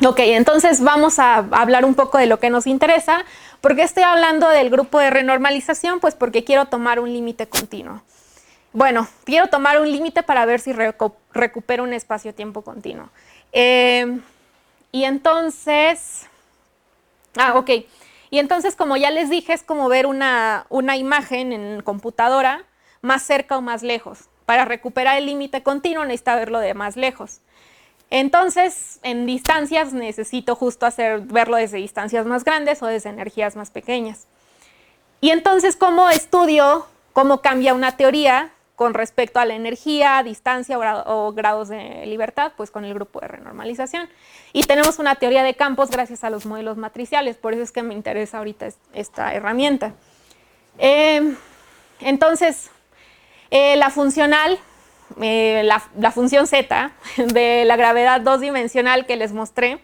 ok, entonces vamos a hablar un poco de lo que nos interesa. ¿Por qué estoy hablando del grupo de renormalización? Pues porque quiero tomar un límite continuo. Bueno, quiero tomar un límite para ver si recupero un espacio-tiempo continuo. Y entonces... ok. Y entonces, como ya les dije, es como ver una imagen en computadora más cerca o más lejos. Para recuperar el límite continuo necesito verlo de más lejos. Entonces, en distancias necesito justo verlo desde distancias más grandes o desde energías más pequeñas. Y entonces, ¿cómo estudio cómo cambia una teoría con respecto a la energía, distancia o grados de libertad? Pues con el grupo de renormalización. Y tenemos una teoría de campos gracias a los modelos matriciales, por eso es que me interesa ahorita esta herramienta. Entonces, la funcional, la función z de la gravedad dos-dimensional que les mostré,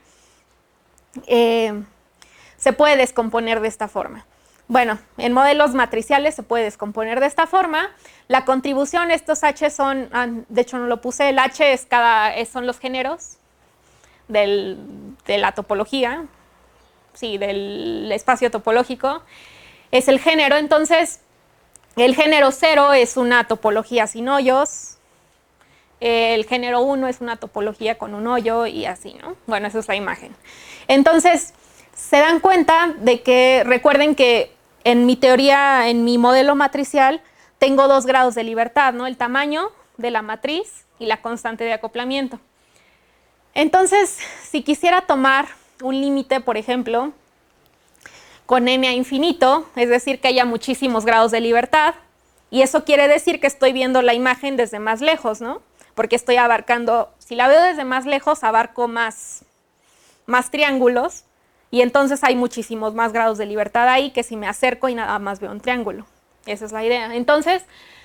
se puede descomponer de esta forma. Bueno, en modelos matriciales se puede descomponer de esta forma. La contribución, estos H son, de hecho no lo puse, el H son los géneros de la topología, sí, del espacio topológico, es el género. Entonces, el género 0 es una topología sin hoyos, el género 1 es una topología con un hoyo y así, ¿no? Bueno, esa es la imagen. Entonces, se dan cuenta de que, recuerden que en mi teoría, en mi modelo matricial, tengo dos grados de libertad, ¿no? El tamaño de la matriz y la constante de acoplamiento. Entonces, si quisiera tomar un límite, por ejemplo, con n a infinito, es decir, que haya muchísimos grados de libertad, y eso quiere decir que estoy viendo la imagen desde más lejos, ¿no? Porque estoy abarcando, si la veo desde más lejos, abarco más triángulos, y entonces hay muchísimos más grados de libertad ahí que si me acerco y nada más veo un triángulo. Esa es la idea. Entonces,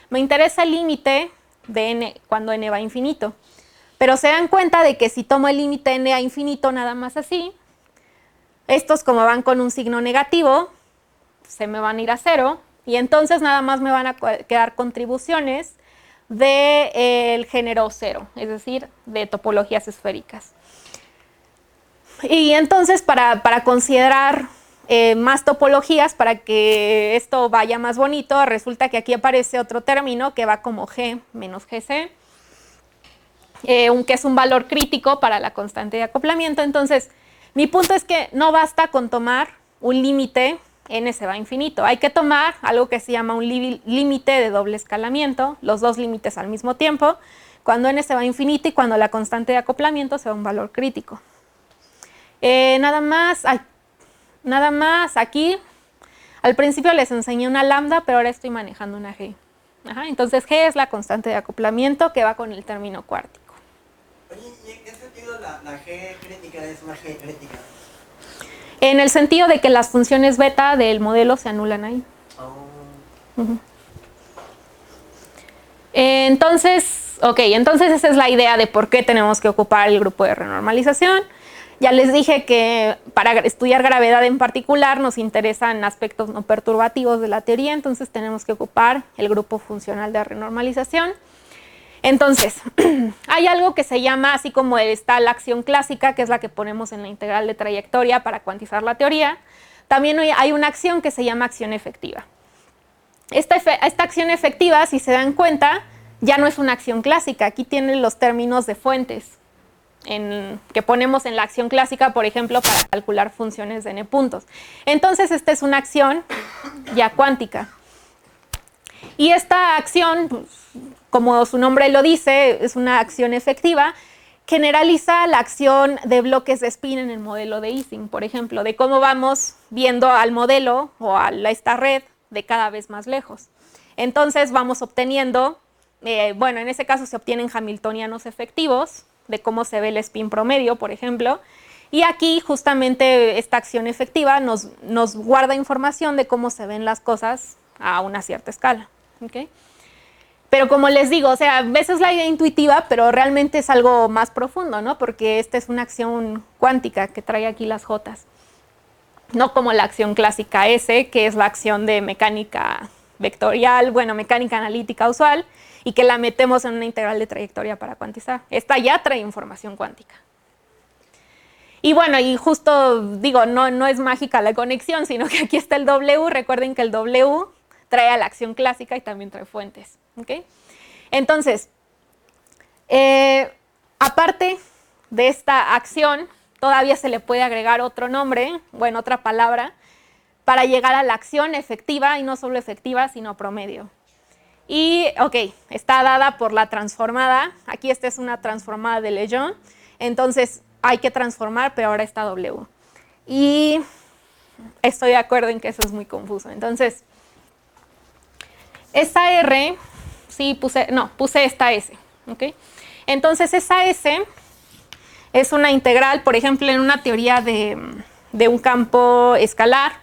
me interesa el límite de n cuando n va a infinito. Pero se dan cuenta de que si tomo el límite n a infinito nada más así, estos como van con un signo negativo, se me van a ir a 0, y entonces nada más me van a quedar contribuciones del género 0, es decir, de topologías esféricas. Y entonces para considerar más topologías, para que esto vaya más bonito, resulta que aquí aparece otro término que va como G menos GC, que es un valor crítico para la constante de acoplamiento. Entonces, mi punto es que no basta con tomar un límite n se va a infinito. Hay que tomar algo que se llama un límite de doble escalamiento, los dos límites al mismo tiempo, cuando n se va a infinito y cuando la constante de acoplamiento sea un valor crítico. Nada más aquí, al principio les enseñé una lambda, pero ahora estoy manejando una g. Entonces g es la constante de acoplamiento que va con el término cuártico. Oye, ¿y en qué sentido la G crítica es una G crítica? En el sentido de que las funciones beta del modelo se anulan ahí. Entonces esa es la idea de por qué tenemos que ocupar el grupo de renormalización. Ya les dije que para estudiar gravedad en particular nos interesan aspectos no perturbativos de la teoría, entonces tenemos que ocupar el grupo funcional de renormalización. Entonces, hay algo que se llama, así como está la acción clásica, que es la que ponemos en la integral de trayectoria para cuantizar la teoría, también hay una acción que se llama acción efectiva. Esta acción efectiva, si se dan cuenta, ya no es una acción clásica. Aquí tienen los términos de fuentes que ponemos en la acción clásica, por ejemplo, para calcular funciones de n puntos. Entonces, esta es una acción ya cuántica. Y esta acción, pues, como su nombre lo dice, es una acción efectiva, generaliza la acción de bloques de spin en el modelo de Ising, por ejemplo, de cómo vamos viendo al modelo o a esta red de cada vez más lejos. Entonces vamos obteniendo, bueno, en ese caso se obtienen hamiltonianos efectivos, de cómo se ve el spin promedio, por ejemplo, y aquí justamente esta acción efectiva nos guarda información de cómo se ven las cosas a una cierta escala. ¿Okay? Pero como les digo, o sea, a veces la idea intuitiva, pero realmente es algo más profundo, ¿no? Porque esta es una acción cuántica que trae aquí las Jotas. No como la acción clásica S, que es la acción de mecánica vectorial, bueno, mecánica analítica usual, y que la metemos en una integral de trayectoria para cuantizar. Esta ya trae información cuántica. Y bueno, y justo digo, no es mágica la conexión, sino que aquí está el W. Recuerden que el W trae a la acción clásica y también trae fuentes. ¿Okay? Entonces, aparte de esta acción, todavía se le puede agregar otro nombre, bueno, otra palabra, para llegar a la acción efectiva, y no solo efectiva, sino promedio. Y, ok, está dada por la transformada. Aquí esta es una transformada de Legendre. Entonces, hay que transformar, pero ahora está W. Y estoy de acuerdo en que eso es muy confuso. Entonces, esa R, sí puse esta S. ¿Okay? Entonces, esa S es una integral, por ejemplo, en una teoría de un campo escalar,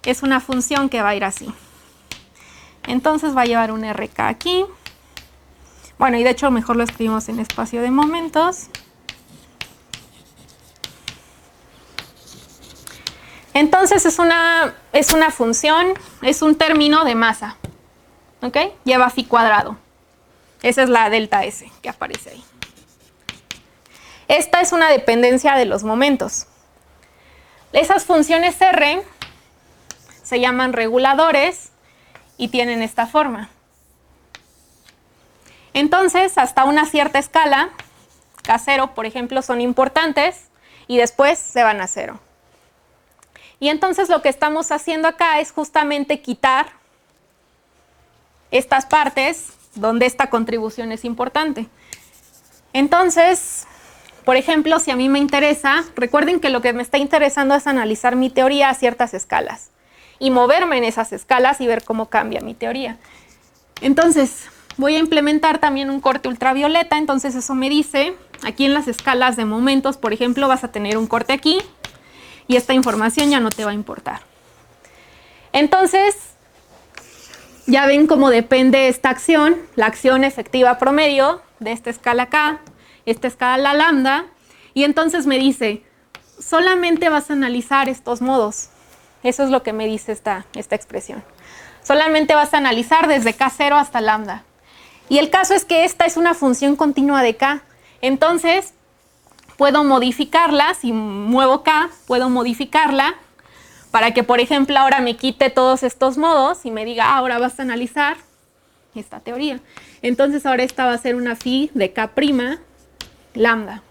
es una función que va a ir así. Entonces va a llevar un RK aquí. Bueno, y de hecho mejor lo escribimos en espacio de momentos. Entonces es una función, es un término de masa. ¿Ok? Lleva phi cuadrado. Esa es la delta S que aparece ahí. Esta es una dependencia de los momentos. Esas funciones R se llaman reguladores y tienen esta forma. Entonces, hasta una cierta escala, K0, por ejemplo, son importantes y después se van a cero. Y entonces lo que estamos haciendo acá es justamente quitar estas partes donde esta contribución es importante. Entonces, por ejemplo, si a mí me interesa, recuerden que lo que me está interesando es analizar mi teoría a ciertas escalas y moverme en esas escalas y ver cómo cambia mi teoría. Entonces, voy a implementar también un corte ultravioleta. Entonces, eso me dice, aquí en las escalas de momentos, por ejemplo, vas a tener un corte aquí y esta información ya no te va a importar. Entonces, ya ven cómo depende esta acción, la acción efectiva promedio de esta escala acá, esta escala lambda, y entonces me dice, solamente vas a analizar estos modos. Eso es lo que me dice esta expresión. Solamente vas a analizar desde K0 hasta lambda. Y el caso es que esta es una función continua de K. Entonces, puedo modificarla, si muevo K, puedo modificarla para que, por ejemplo, ahora me quite todos estos modos y me diga, ahora vas a analizar esta teoría. Entonces, ahora esta va a ser una phi de K' lambda.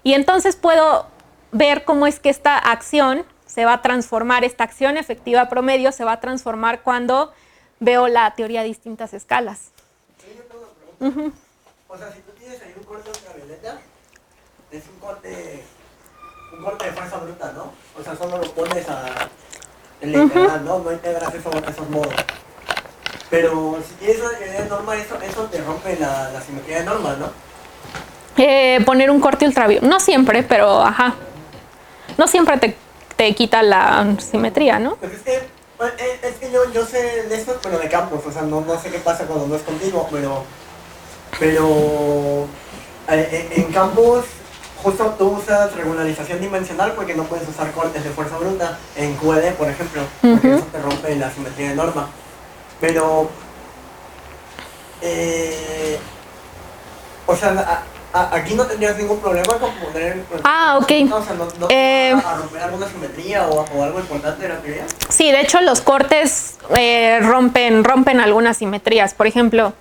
Y entonces puedo ver cómo es que esta acción se va a transformar, esta acción efectiva promedio se va a transformar cuando veo la teoría a distintas escalas. O sea, si tú tienes ahí un corte ultravioleta, es un corte de fuerza bruta, ¿no? O sea, solo lo pones en la integral, ¿no? No integras esos modos. Pero si tienes una teoría de norma, eso te rompe la simetría de norma, ¿no? Poner un corte ultravioleta, no siempre, pero ajá. No siempre te quita la simetría, ¿no? Pues es que yo sé de esto, pero de campos, o sea, no sé qué pasa cuando no es continuo, pero en campos justo tú usas regularización dimensional porque no puedes usar cortes de fuerza bruta en QED, por ejemplo, porque eso te rompe la simetría de norma. Pero, o sea, aquí no tendrías ningún problema con poner... Ok. O sea, no a romper alguna simetría o algo importante de la teoría. Sí, de hecho los cortes rompen algunas simetrías. Por ejemplo,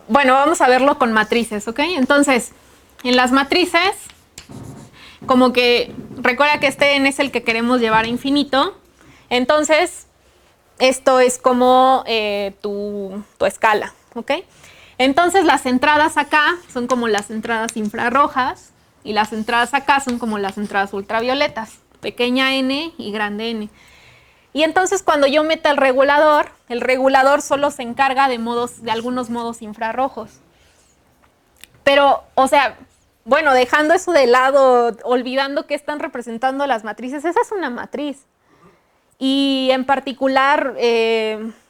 bueno, vamos a verlo con matrices, ¿ok? Entonces, en las matrices, como que, recuerda que este n es el que queremos llevar a infinito. Entonces, esto es como tu escala, ¿ok? Entonces las entradas acá son como las entradas infrarrojas y las entradas acá son como las entradas ultravioletas, pequeña n y grande n. Y entonces cuando yo meta el regulador solo se encarga de algunos modos infrarrojos. Pero, o sea, bueno, dejando eso de lado, olvidando qué están representando las matrices, esa es una matriz. Y en particular,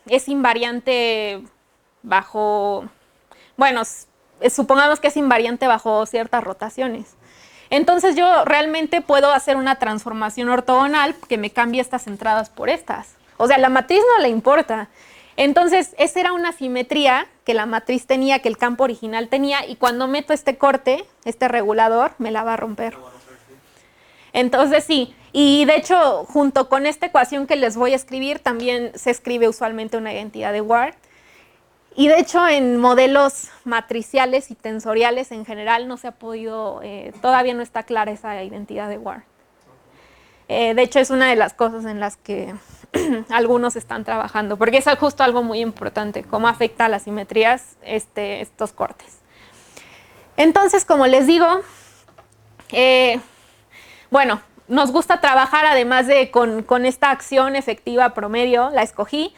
es invariante bajo, bueno, supongamos que es invariante bajo ciertas rotaciones. Entonces yo realmente puedo hacer una transformación ortogonal que me cambie estas entradas por estas. O sea, la matriz no le importa. Entonces, esa era una simetría que la matriz tenía, que el campo original tenía, y cuando meto este corte, este regulador, me la va a romper. Entonces, sí. Y de hecho, junto con esta ecuación que les voy a escribir, también se escribe usualmente una identidad de Ward. Y de hecho, en modelos matriciales y tensoriales en general no se ha podido, todavía no está clara esa identidad de Ward. De hecho, es una de las cosas en las que algunos están trabajando, porque es justo algo muy importante, cómo afecta a las simetrías estos cortes. Entonces, como les digo, bueno, nos gusta trabajar además de con esta acción efectiva promedio, la escogí,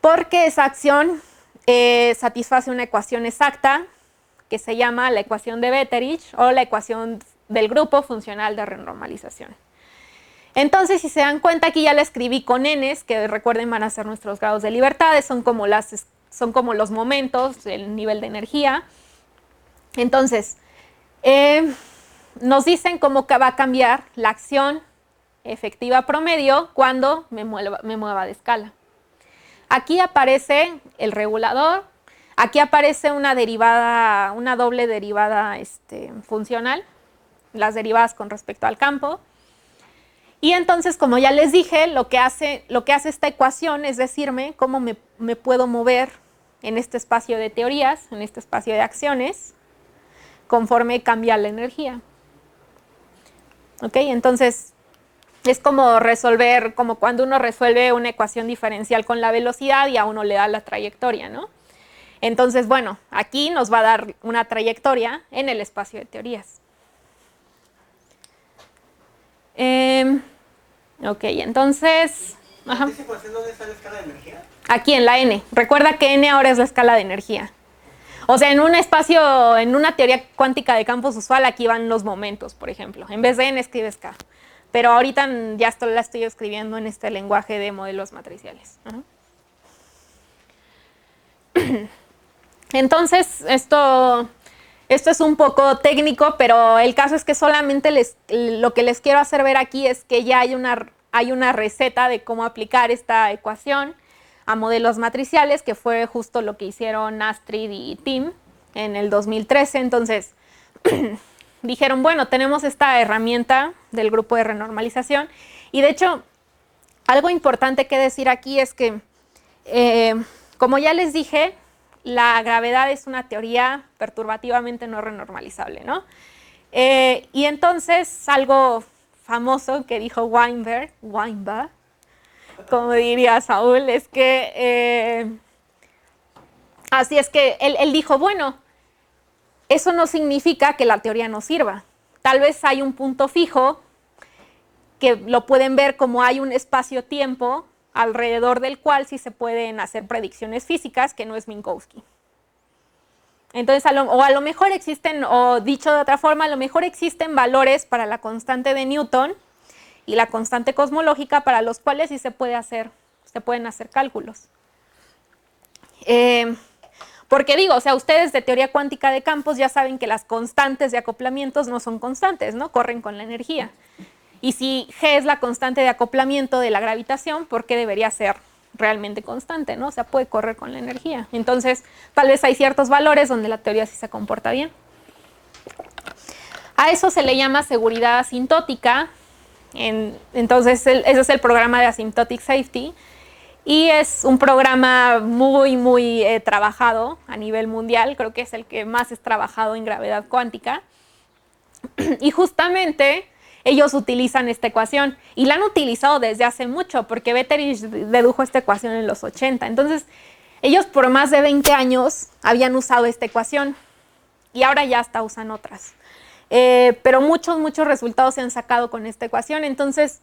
porque esa acción satisface una ecuación exacta que se llama la ecuación de Betterich o la ecuación del grupo funcional de renormalización. Entonces, si se dan cuenta, aquí ya la escribí con n's, que recuerden van a ser nuestros grados de libertades, son como los momentos, el nivel de energía. Entonces, nos dicen cómo va a cambiar la acción efectiva promedio cuando me mueva de escala. Aquí aparece el regulador, aquí aparece una derivada, una doble derivada funcional, las derivadas con respecto al campo. Y entonces, como ya les dije, lo que hace esta ecuación es decirme cómo me puedo mover en este espacio de teorías, en este espacio de acciones, conforme cambia la energía. ¿Ok? Entonces, es como como cuando uno resuelve una ecuación diferencial con la velocidad y a uno le da la trayectoria, ¿no? Entonces, bueno, aquí nos va a dar una trayectoria en el espacio de teorías. Ok, entonces... Ajá. ¿Esa ecuación dónde está la escala de energía? Aquí en la n. Recuerda que n ahora es la escala de energía. O sea, en un espacio, en una teoría cuántica de campos usual, aquí van los momentos, por ejemplo. En vez de n escribes k. Pero ahorita ya la estoy escribiendo en este lenguaje de modelos matriciales. Ajá. Entonces, esto es un poco técnico, pero el caso es que solamente lo que les quiero hacer ver aquí es que ya hay una receta de cómo aplicar esta ecuación a modelos matriciales, que fue justo lo que hicieron Astrid y Tim en el 2013. Entonces, dijeron, bueno, tenemos esta herramienta del grupo de renormalización. Y de hecho, algo importante que decir aquí es que, como ya les dije, la gravedad es una teoría perturbativamente no renormalizable, ¿no? Y entonces, algo famoso que dijo Weinberg, como diría Saúl, es que, así es que él dijo, bueno, eso no significa que la teoría no sirva. Tal vez hay un punto fijo que lo pueden ver como hay un espacio-tiempo alrededor del cual sí se pueden hacer predicciones físicas, que no es Minkowski. Entonces, a lo mejor existen, o dicho de otra forma, a lo mejor existen valores para la constante de Newton y la constante cosmológica para los cuales sí se pueden hacer cálculos. Porque digo, o sea, ustedes de teoría cuántica de campos ya saben que las constantes de acoplamientos no son constantes, ¿no? Corren con la energía. Y si G es la constante de acoplamiento de la gravitación, ¿por qué debería ser realmente constante, ¿no? O sea, puede correr con la energía. Entonces, tal vez hay ciertos valores donde la teoría sí se comporta bien. A eso se le llama seguridad asintótica. Entonces, ese es el programa de Asymptotic Safety. Y es un programa muy, muy trabajado a nivel mundial. Creo que es el que más es trabajado en gravedad cuántica. Y justamente ellos utilizan esta ecuación. Y la han utilizado desde hace mucho, porque Betterich dedujo esta ecuación en los 80. Entonces, ellos por más de 20 años habían usado esta ecuación. Y ahora ya hasta usan otras. Pero muchos resultados se han sacado con esta ecuación. Entonces,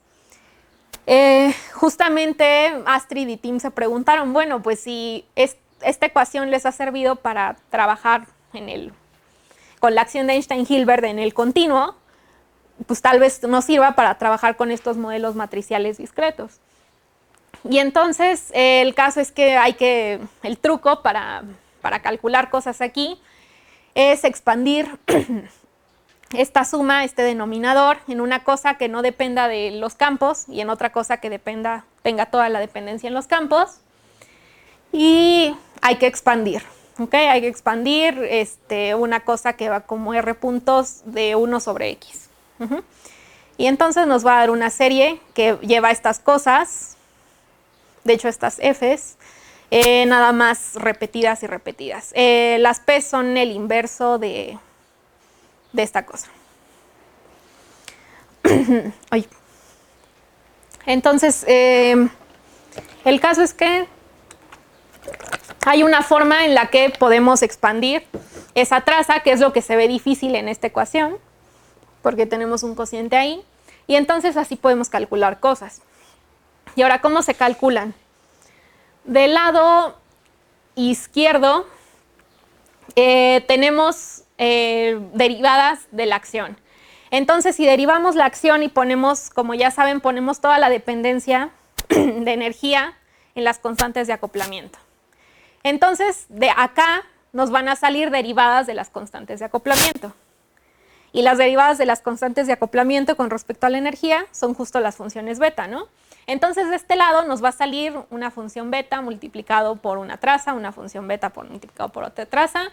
justamente Astrid y Tim se preguntaron, bueno, pues si esta ecuación les ha servido para trabajar con la acción de Einstein-Hilbert en el continuo, pues tal vez nos sirva para trabajar con estos modelos matriciales discretos. Y entonces el caso es que el truco para calcular cosas aquí es expandir esta suma, este denominador, en una cosa que no dependa de los campos y en otra cosa que tenga toda la dependencia en los campos. Y hay que expandir, ¿ok? Hay que expandir una cosa que va como R puntos de 1 sobre X. Y entonces nos va a dar una serie que lleva estas cosas, de hecho estas Fs, nada más repetidas y repetidas. Las P son el inverso de esta cosa. Ay. Entonces, el caso es que hay una forma en la que podemos expandir esa traza, que es lo que se ve difícil en esta ecuación, porque tenemos un cociente ahí, y entonces así podemos calcular cosas. Y ahora, ¿cómo se calculan? Del lado izquierdo tenemos derivadas de la acción. Entonces, si derivamos la acción y ponemos, como ya saben, ponemos toda la dependencia de energía en las constantes de acoplamiento. Entonces, de acá nos van a salir derivadas de las constantes de acoplamiento. Y las derivadas de las constantes de acoplamiento con respecto a la energía son justo las funciones beta, ¿no? Entonces, de este lado nos va a salir una función beta multiplicado por una traza, una función beta multiplicado por otra traza.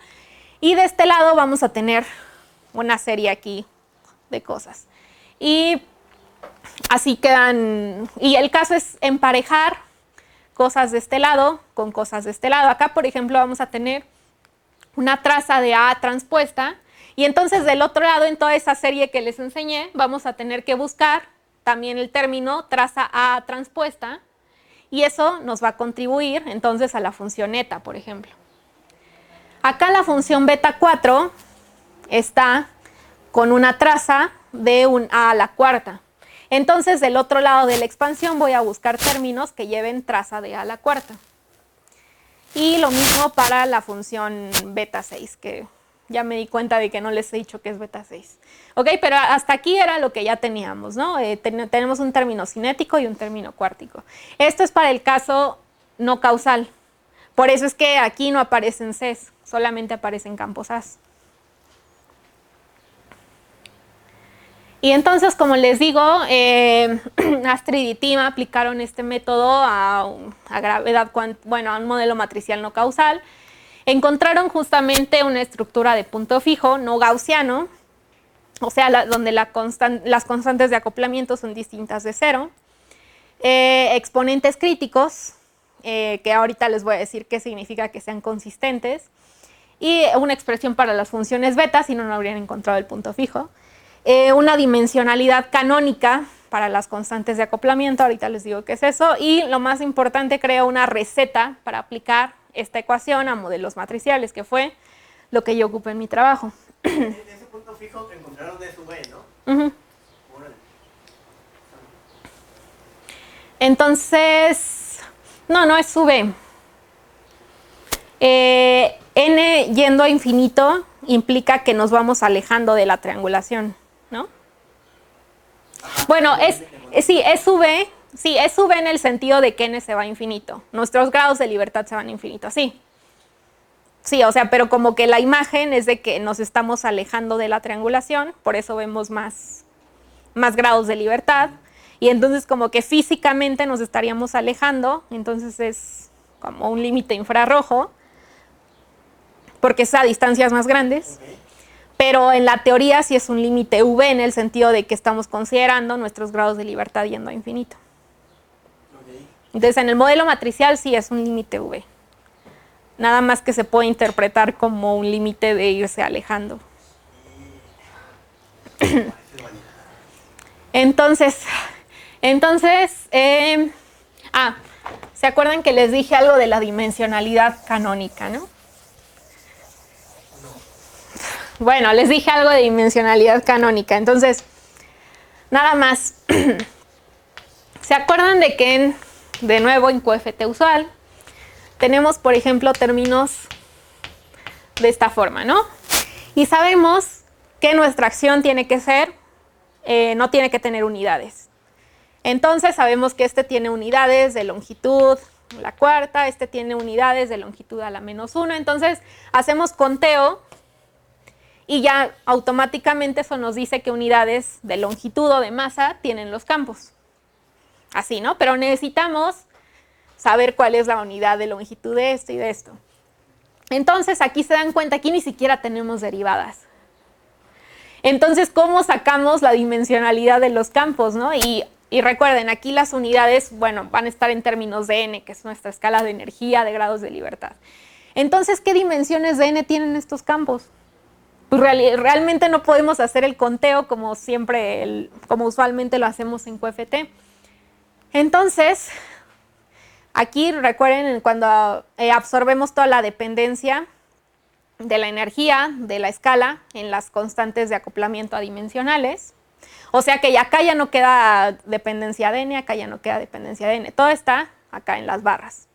Y de este lado vamos a tener una serie aquí de cosas. Y así quedan. Y el caso es emparejar cosas de este lado con cosas de este lado. Acá, por ejemplo, vamos a tener una traza de A transpuesta. Y entonces del otro lado, en toda esa serie que les enseñé, vamos a tener que buscar también el término traza A transpuesta. Y eso nos va a contribuir entonces a la función eta, por ejemplo. Acá la función beta 4 está con una traza de un A a la cuarta. Entonces, del otro lado de la expansión voy a buscar términos que lleven traza de A a la cuarta. Y lo mismo para la función beta 6, que ya me di cuenta de que no les he dicho que es beta 6. Ok, pero hasta aquí era lo que ya teníamos, ¿no? Tenemos un término cinético y un término cuártico. Esto es para el caso no causal. Por eso es que aquí no aparecen Cs, solamente aparecen campos As. Y entonces, como les digo, Astrid y Tim aplicaron este método a gravedad, a un modelo matricial no causal. Encontraron justamente una estructura de punto fijo, no gaussiano, o sea, donde las constantes de acoplamiento son distintas de cero. Exponentes críticos, que ahorita les voy a decir qué significa que sean consistentes. Y una expresión para las funciones beta, si no, no habrían encontrado el punto fijo. Una dimensionalidad canónica para las constantes de acoplamiento, ahorita les digo qué es eso, y lo más importante, creo una receta para aplicar esta ecuación a modelos matriciales, que fue lo que yo ocupé en mi trabajo. Ese punto fijo que encontraron de su B, ¿no? Entonces, no es su B. N yendo a infinito implica que nos vamos alejando de la triangulación, ¿no? Bueno, sí, es su B. Sí, es su B en el sentido de que n se va a infinito. Nuestros grados de libertad se van a infinito, sí. Sí, o sea, pero como que la imagen es de que nos estamos alejando de la triangulación, por eso vemos más grados de libertad. Y entonces como que físicamente nos estaríamos alejando, entonces es como un límite infrarrojo, porque es a distancias más grandes. Okay. Pero en la teoría sí es un límite V en el sentido de que estamos considerando nuestros grados de libertad yendo a infinito. Okay. Entonces en el modelo matricial sí es un límite V. Nada más que se puede interpretar como un límite de irse alejando. Entonces, ¿se acuerdan que les dije algo de la dimensionalidad canónica, no? Bueno, les dije algo de dimensionalidad canónica. Entonces, nada más. ¿Se acuerdan de que de nuevo en QFT usual tenemos, por ejemplo, términos de esta forma, ¿no? Y sabemos que nuestra acción tiene que ser, no tiene que tener unidades. Entonces sabemos que este tiene unidades de longitud a la cuarta, este tiene unidades de longitud a la -1, entonces hacemos conteo y ya automáticamente eso nos dice qué unidades de longitud o de masa tienen los campos. Así, ¿no? Pero necesitamos saber cuál es la unidad de longitud de esto y de esto. Entonces aquí se dan cuenta, aquí ni siquiera tenemos derivadas. Entonces, ¿cómo sacamos la dimensionalidad de los campos, no? Y recuerden, aquí las unidades, bueno, van a estar en términos de n, que es nuestra escala de energía, de grados de libertad. Entonces, ¿qué dimensiones de n tienen estos campos? Pues realmente no podemos hacer el conteo como siempre, como usualmente lo hacemos en QFT. Entonces, aquí recuerden cuando absorbemos toda la dependencia de la energía de la escala en las constantes de acoplamiento adimensionales. O sea que acá ya no queda dependencia de n, acá ya no queda dependencia de n. Todo está acá en las barras.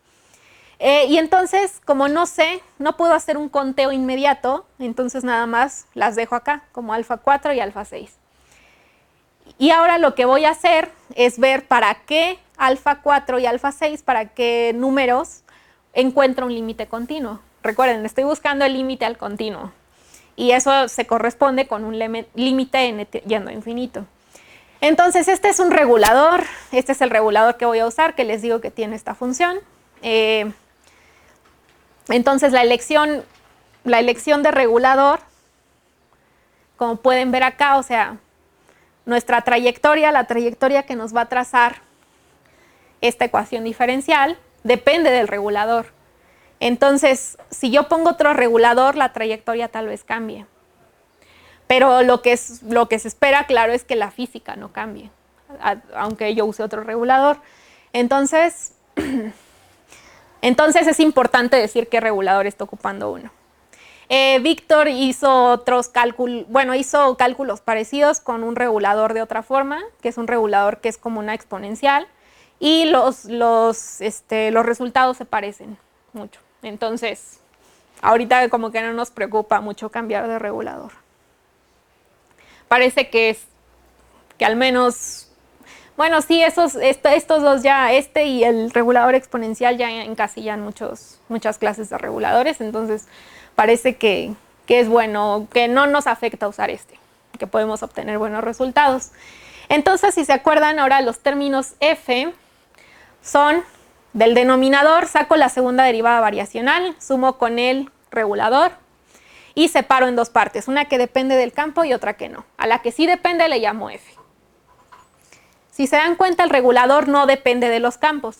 Y entonces, como no sé, no puedo hacer un conteo inmediato, entonces nada más las dejo acá, como alfa 4 y alfa 6. Y ahora lo que voy a hacer es ver para qué alfa 4 y alfa 6, para qué números encuentro un límite continuo. Recuerden, estoy buscando el límite al continuo. Y eso se corresponde con un límite n yendo a infinito. Entonces, este es un regulador. Este es el regulador que voy a usar, que les digo que tiene esta función. Entonces, la elección de regulador, como pueden ver acá, o sea, nuestra trayectoria, la trayectoria que nos va a trazar esta ecuación diferencial, depende del regulador. Entonces, si yo pongo otro regulador, la trayectoria tal vez cambie. Pero lo que se espera, claro, es que la física no cambie, aunque yo use otro regulador. Entonces es importante decir qué regulador está ocupando uno. Víctor hizo otros cálculos, hizo cálculos parecidos con un regulador de otra forma, que es un regulador que es como una exponencial, y los resultados se parecen mucho. Entonces, ahorita como que no nos preocupa mucho cambiar de regulador. Parece que al menos, bueno, sí, estos dos ya, este y el regulador exponencial ya encasillan muchas clases de reguladores, entonces parece que es bueno, que no nos afecta usar que podemos obtener buenos resultados. Entonces, si se acuerdan, ahora los términos f son del denominador, saco la segunda derivada variacional, sumo con el regulador y separo en dos partes, una que depende del campo y otra que no. A la que sí depende le llamo f. Si se dan cuenta, el regulador no depende de los campos.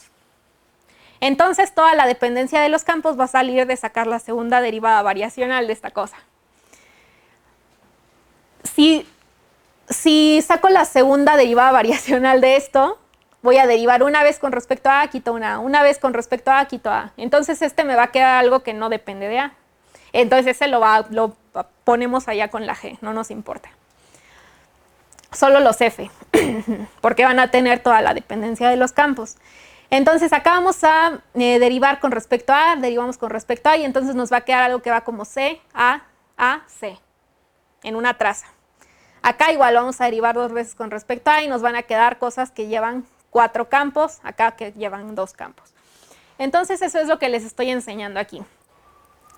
Entonces, toda la dependencia de los campos va a salir de sacar la segunda derivada variacional de esta cosa. Si saco la segunda derivada variacional de esto, voy a derivar una vez con respecto a A, quito una vez con respecto a A, quito A. Entonces, me va a quedar algo que no depende de A. Entonces, ese lo ponemos allá con la G, no nos importa. Solo los F, porque van a tener toda la dependencia de los campos. Entonces, acá vamos a derivar con respecto a A, derivamos con respecto a A, y entonces nos va a quedar algo que va como C, A, C, en una traza. Acá igual vamos a derivar dos veces con respecto a A y nos van a quedar cosas que llevan 4 campos, acá que llevan 2 campos. Entonces, eso es lo que les estoy enseñando aquí.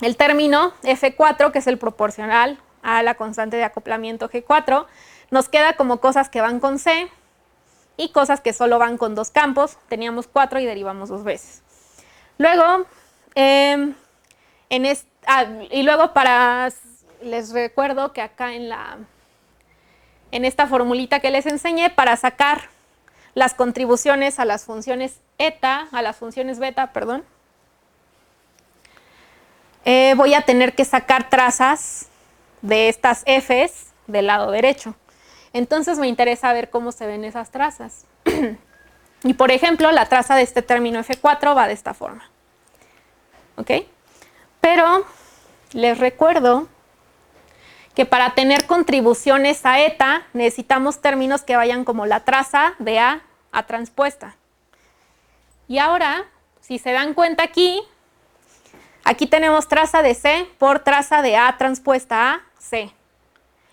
El término F4, que es el proporcional a la constante de acoplamiento G4, nos queda como cosas que van con C y cosas que solo van con 2 campos. Teníamos 4 y derivamos 2 veces. Luego, les recuerdo que acá en esta formulita que les enseñé, para sacar las contribuciones a las funciones beta, perdón, voy a tener que sacar trazas de estas Fs del lado derecho. Entonces me interesa ver cómo se ven esas trazas. Y por ejemplo, la traza de este término F4 va de esta forma. ¿Ok? Pero les recuerdo que para tener contribuciones a eta necesitamos términos que vayan como la traza de A transpuesta. Y ahora, si se dan cuenta aquí tenemos traza de C por traza de A transpuesta a C.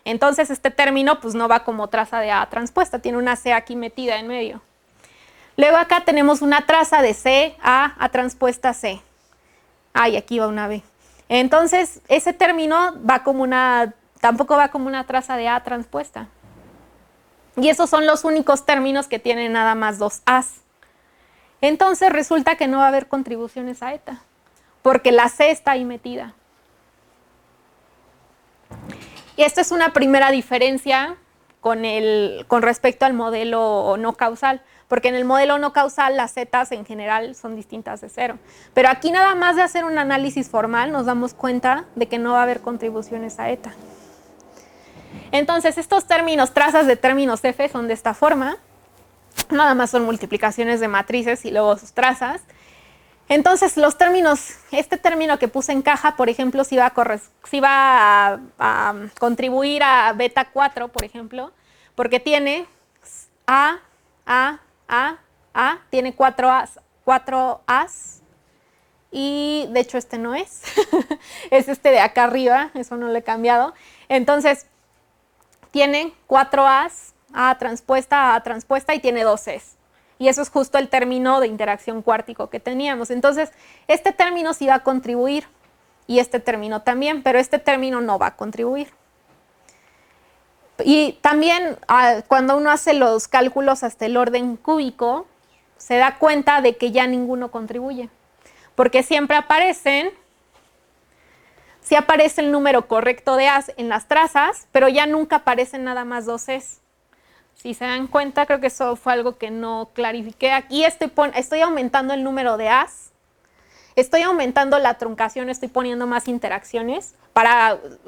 Entonces este término pues no va como traza de A transpuesta, tiene una C aquí metida en medio. Luego acá tenemos una traza de C, A transpuesta C. Y aquí va una B. Entonces, ese término tampoco va como una traza de A transpuesta. Y esos son los únicos términos que tienen nada más dos A's. Entonces, resulta que no va a haber contribuciones a eta, porque la C está ahí metida. Y esta es una primera diferencia con respecto al modelo no causal, porque en el modelo no causal las zetas en general son distintas de cero. Pero aquí nada más de hacer un análisis formal nos damos cuenta de que no va a haber contribuciones a eta. Entonces estos términos, trazas de términos F son de esta forma, nada más son multiplicaciones de matrices y luego sus trazas. Entonces los términos, este término que puse en caja, por ejemplo, si va a contribuir a beta 4, por ejemplo, porque tiene A, tiene 4 A's, y de hecho este no es, es este de acá arriba, eso no lo he cambiado. Entonces tiene 4 A's, A transpuesta, y tiene 2 E's. Y eso es justo el término de interacción cuártico que teníamos. Entonces, este término sí va a contribuir y este término también, pero este término no va a contribuir. Y también cuando uno hace los cálculos hasta el orden cúbico, se da cuenta de que ya ninguno contribuye, porque siempre aparece el número correcto de A's en las trazas, pero ya nunca aparecen nada más 2 E's. Si se dan cuenta, creo que eso fue algo que no clarifiqué. Aquí estoy aumentando el número de A's, estoy aumentando la truncación, estoy poniendo más interacciones,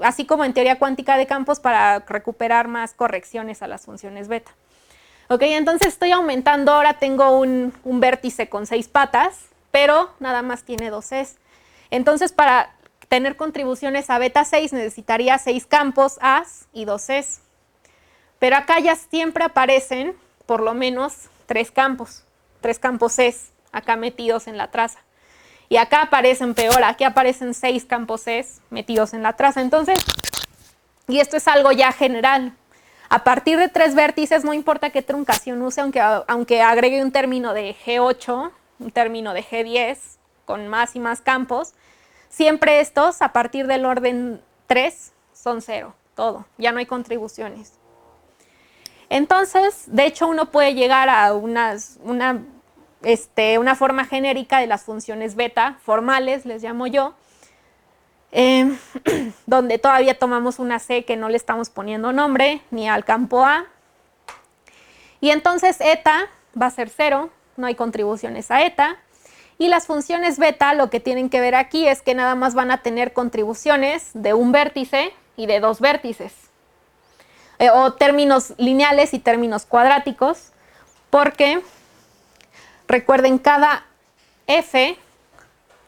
así como en teoría cuántica de campos, para recuperar más correcciones a las funciones beta. Ok, entonces estoy aumentando, ahora tengo un vértice con 6 patas, pero nada más tiene 2 E's. Entonces, para tener contribuciones a beta 6 necesitaría 6 campos A's y 2 E's. Pero acá ya siempre aparecen por lo menos 3 campos E's acá metidos en la traza. Y acá aparecen peor, aquí aparecen 6 campos E's metidos en la traza. Entonces, y esto es algo ya general. A partir de 3 vértices, no importa qué truncación use, aunque agregue un término de G8, un término de G10, con más y más campos, siempre estos, a partir del orden 3, son 0, todo, ya no hay contribuciones. Entonces, de hecho, uno puede llegar a una forma genérica de las funciones beta, formales, les llamo yo, donde todavía tomamos una C que no le estamos poniendo nombre, ni al campo A. Y entonces eta va a ser 0, no hay contribuciones a eta. Y las funciones beta, lo que tienen que ver aquí es que nada más van a tener contribuciones de un vértice y de 2 vértices. O términos lineales y términos cuadráticos, porque recuerden, cada F,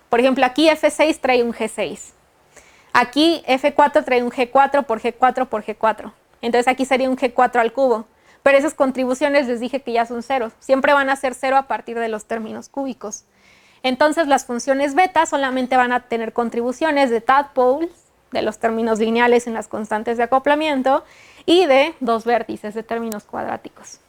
por ejemplo, aquí F6 trae un G6. Aquí F4 trae un G4 por G4 por G4. Entonces aquí sería un G4 al cubo. Pero esas contribuciones les dije que ya son 0. Siempre van a ser 0 a partir de los términos cúbicos. Entonces las funciones beta solamente van a tener contribuciones de tadpoles, de los términos lineales en las constantes de acoplamiento, y de 2 vértices de términos cuadráticos.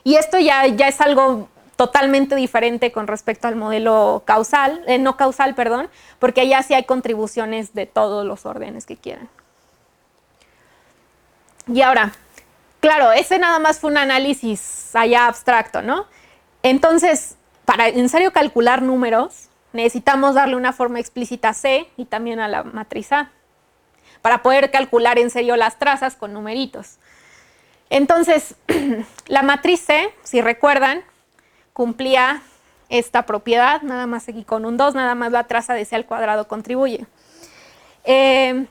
Y esto ya es algo totalmente diferente con respecto al modelo causal, no causal, perdón, porque allá sí hay contribuciones de todos los órdenes que quieran. Y ahora, claro, ese nada más fue un análisis allá abstracto, ¿no? Entonces, para en serio calcular números, necesitamos darle una forma explícita a C y también a la matriz A, para poder calcular en serio las trazas con numeritos. Entonces, la matriz C, si recuerdan, cumplía esta propiedad, nada más aquí con un 2, nada más la traza de C al cuadrado contribuye. En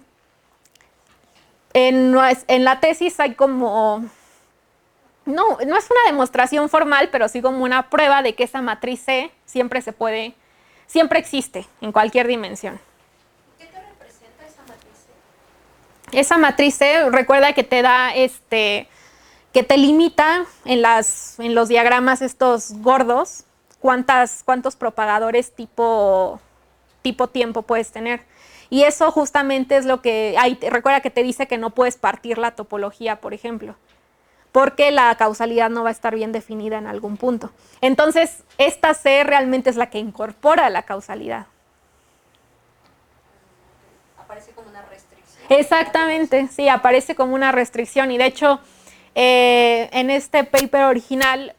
la tesis hay como, no es una demostración formal, pero sí como una prueba de que esa matriz C siempre existe en cualquier dimensión. ¿Qué te representa esa matriz C? Esa matriz C, recuerda que te da que te limita en los diagramas estos gordos cuántos propagadores tipo tiempo puedes tener. Y eso justamente es lo que recuerda que te dice que no puedes partir la topología, por ejemplo. porque la causalidad no va a estar bien definida en algún punto. Entonces, esta C realmente es la que incorpora la causalidad. Aparece como una restricción. Exactamente, sí, aparece como una restricción y de hecho en este paper original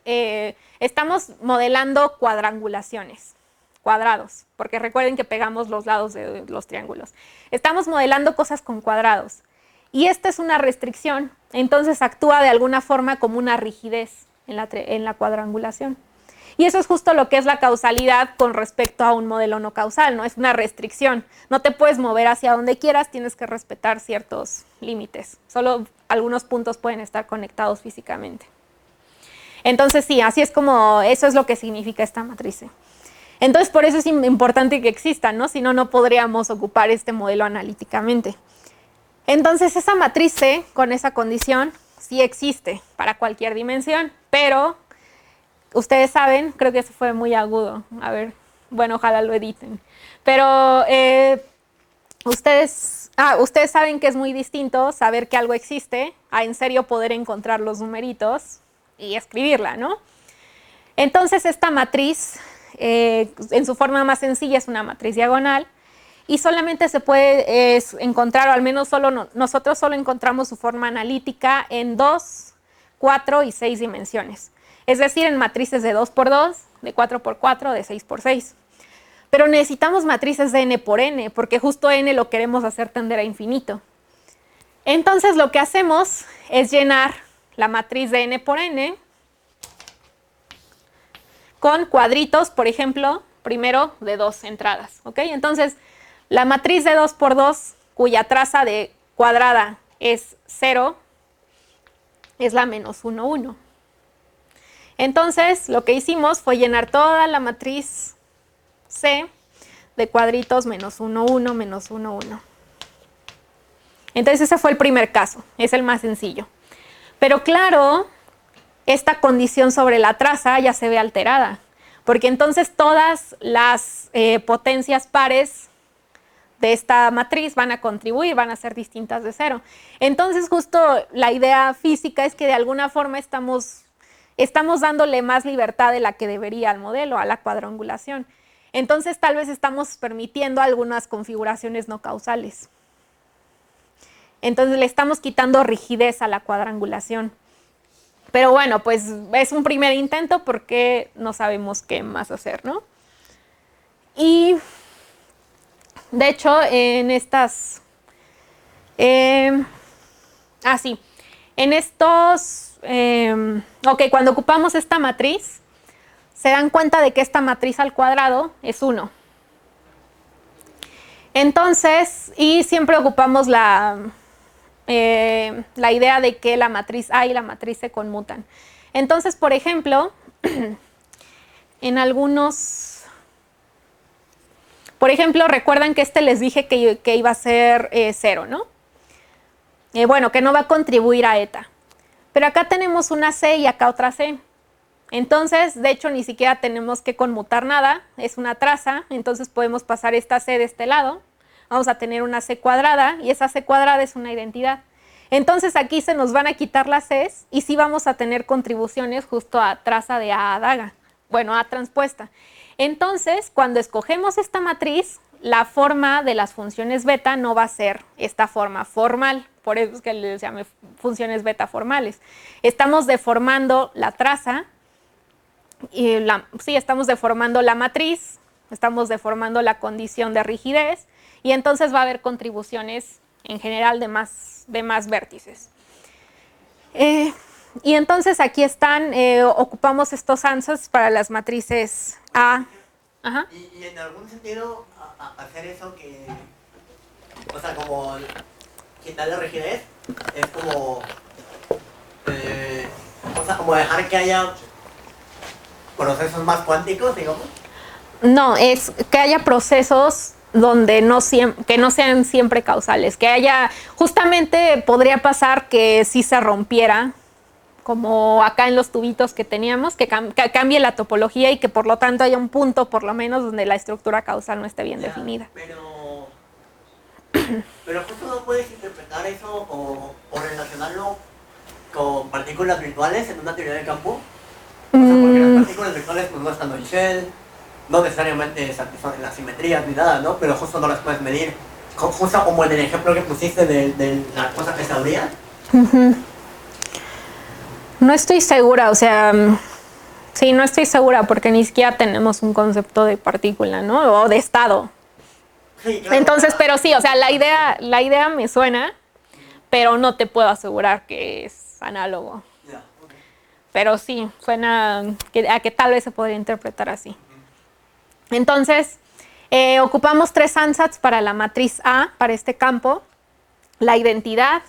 estamos modelando cuadrangulaciones, cuadrados, porque recuerden que pegamos los lados de los triángulos. Estamos modelando cosas con cuadrados y esta es una restricción, entonces actúa de alguna forma como una rigidez en la cuadrangulación. Y eso es justo lo que es la causalidad con respecto a un modelo no causal, ¿no? Es una restricción. No te puedes mover hacia donde quieras, tienes que respetar ciertos límites. Solo algunos puntos pueden estar conectados físicamente. Entonces sí, así es como, eso es lo que significa esta matriz C. Entonces por eso es importante que exista, ¿no? Si no, no podríamos ocupar este modelo analíticamente. Entonces esa matriz C, con esa condición, sí existe para cualquier dimensión, pero ustedes saben, creo que eso fue muy agudo, a ver, bueno, ojalá lo editen, pero ustedes saben que es muy distinto saber que algo existe a en serio poder encontrar los numeritos y escribirla, ¿no? Entonces esta matriz, en su forma más sencilla, es una matriz diagonal y solamente se puede encontrar, o al menos nosotros solo encontramos su forma analítica en 2, 4 y 6 dimensiones. Es decir, en matrices de 2 por 2, de 4 por 4, de 6 por 6. Pero necesitamos matrices de n por n, porque justo n lo queremos hacer tender a infinito. Entonces lo que hacemos es llenar la matriz de n por n con cuadritos, por ejemplo, primero de 2 entradas. ¿Ok? Entonces, la matriz de 2 por 2, cuya traza de cuadrada es 0, es la menos 1, 1. Entonces, lo que hicimos fue llenar toda la matriz C de cuadritos menos 1, 1, menos 1, 1. Entonces, ese fue el primer caso, es el más sencillo. Pero claro, esta condición sobre la traza ya se ve alterada, porque entonces todas las potencias pares de esta matriz van a contribuir, van a ser distintas de 0. Entonces, justo la idea física es que de alguna forma estamos dándole más libertad de la que debería al modelo, a la cuadrangulación. Entonces, tal vez estamos permitiendo algunas configuraciones no causales. Entonces, le estamos quitando rigidez a la cuadrangulación. Pero bueno, pues es un primer intento porque no sabemos qué más hacer, ¿no? Y, de hecho, en estas... en estos... ok, cuando ocupamos esta matriz, se dan cuenta de que esta matriz al cuadrado es 1. Entonces, y siempre ocupamos la idea de que la matriz A y la matriz se conmutan. Entonces, por ejemplo, en algunos... Por ejemplo, recuerdan que les dije que iba a ser 0, ¿no? Bueno, que no va a contribuir a eta. Pero acá tenemos una C y acá otra C. Entonces, de hecho, ni siquiera tenemos que conmutar nada. Es una traza, entonces podemos pasar esta C de este lado. Vamos a tener una C cuadrada y esa C cuadrada es una identidad. Entonces, aquí se nos van a quitar las Cs y sí vamos a tener contribuciones justo a traza de A a daga. Bueno, A transpuesta. Entonces, cuando escogemos esta matriz, la forma de las funciones beta no va a ser esta forma formal. Por eso es que les llamé funciones beta formales. Estamos deformando la traza, sí, estamos deformando la matriz, estamos deformando la condición de rigidez y entonces va a haber contribuciones en general de más vértices. Y entonces aquí están, ocupamos estos ansatz para las matrices A. Ajá. Y en algún sentido, hacer eso que, o sea, como quitarle rigidez, es como, o sea, como dejar que haya procesos más cuánticos, digamos. No, es que haya procesos donde que no sean siempre causales, que haya, justamente podría pasar que sí se rompiera, como acá en los tubitos que teníamos, que cambie la topología y que por lo tanto haya un punto por lo menos donde la estructura causal no esté bien definida. Pero justo no puedes interpretar eso o relacionarlo con partículas virtuales en una teoría de campo? O sea, porque las partículas virtuales pues no están en shell, no necesariamente satisfacen las simetrías ni nada, ¿no? Pero justo no las puedes medir. Justo como en el ejemplo que pusiste de la cosa que se abría. No estoy segura, o sea, sí, no estoy segura porque ni siquiera tenemos un concepto de partícula, ¿no? O de estado. Sí, claro, Entonces, claro. pero sí, o sea, la idea me suena, pero no te puedo asegurar que es análogo. Ya, ok. Pero sí, suena a que tal vez se podría interpretar así. Entonces, ocupamos 3 ansatz para la matriz A, para este campo. La identidad.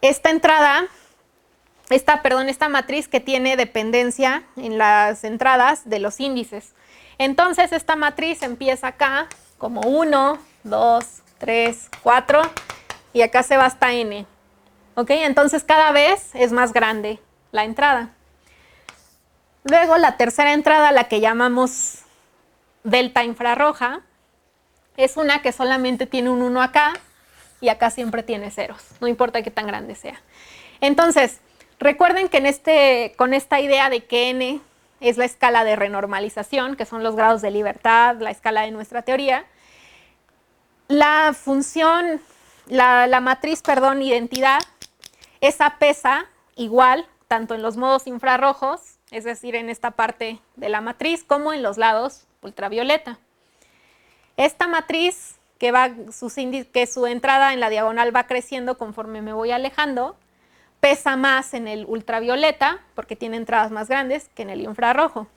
Esta matriz que tiene dependencia en las entradas de los índices. Entonces, esta matriz empieza acá como 1, 2, 3, 4 y acá se va hasta n. ¿Ok? Entonces, cada vez es más grande la entrada. Luego, la tercera entrada, la que llamamos delta infrarroja, es una que solamente tiene un 1 acá y acá siempre tiene ceros, no importa qué tan grande sea. Entonces, recuerden que con esta idea de que n es la escala de renormalización, que son los grados de libertad, la escala de nuestra teoría, la función, la matriz, identidad, esa pesa igual tanto en los modos infrarrojos, es decir, en esta parte de la matriz, como en los lados ultravioleta. Esta matriz, que su entrada en la diagonal va creciendo conforme me voy alejando, pesa más en el ultravioleta, porque tiene entradas más grandes, que en el infrarrojo.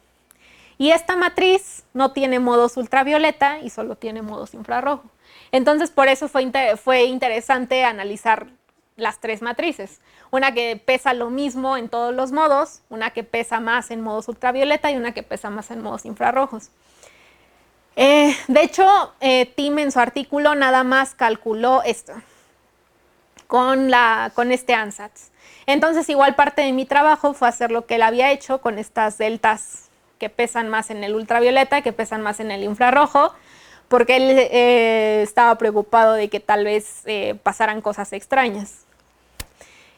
Y esta matriz no tiene modos ultravioleta y solo tiene modos infrarrojo. Entonces, por eso fue interesante analizar las 3 matrices. Una que pesa lo mismo en todos los modos, una que pesa más en modos ultravioleta y una que pesa más en modos infrarrojos. De hecho, Tim en su artículo nada más calculó esto con este ansatz. Entonces, igual parte de mi trabajo fue hacer lo que él había hecho con estas deltas que pesan más en el ultravioleta, que pesan más en el infrarrojo, porque él estaba preocupado de que tal vez pasaran cosas extrañas.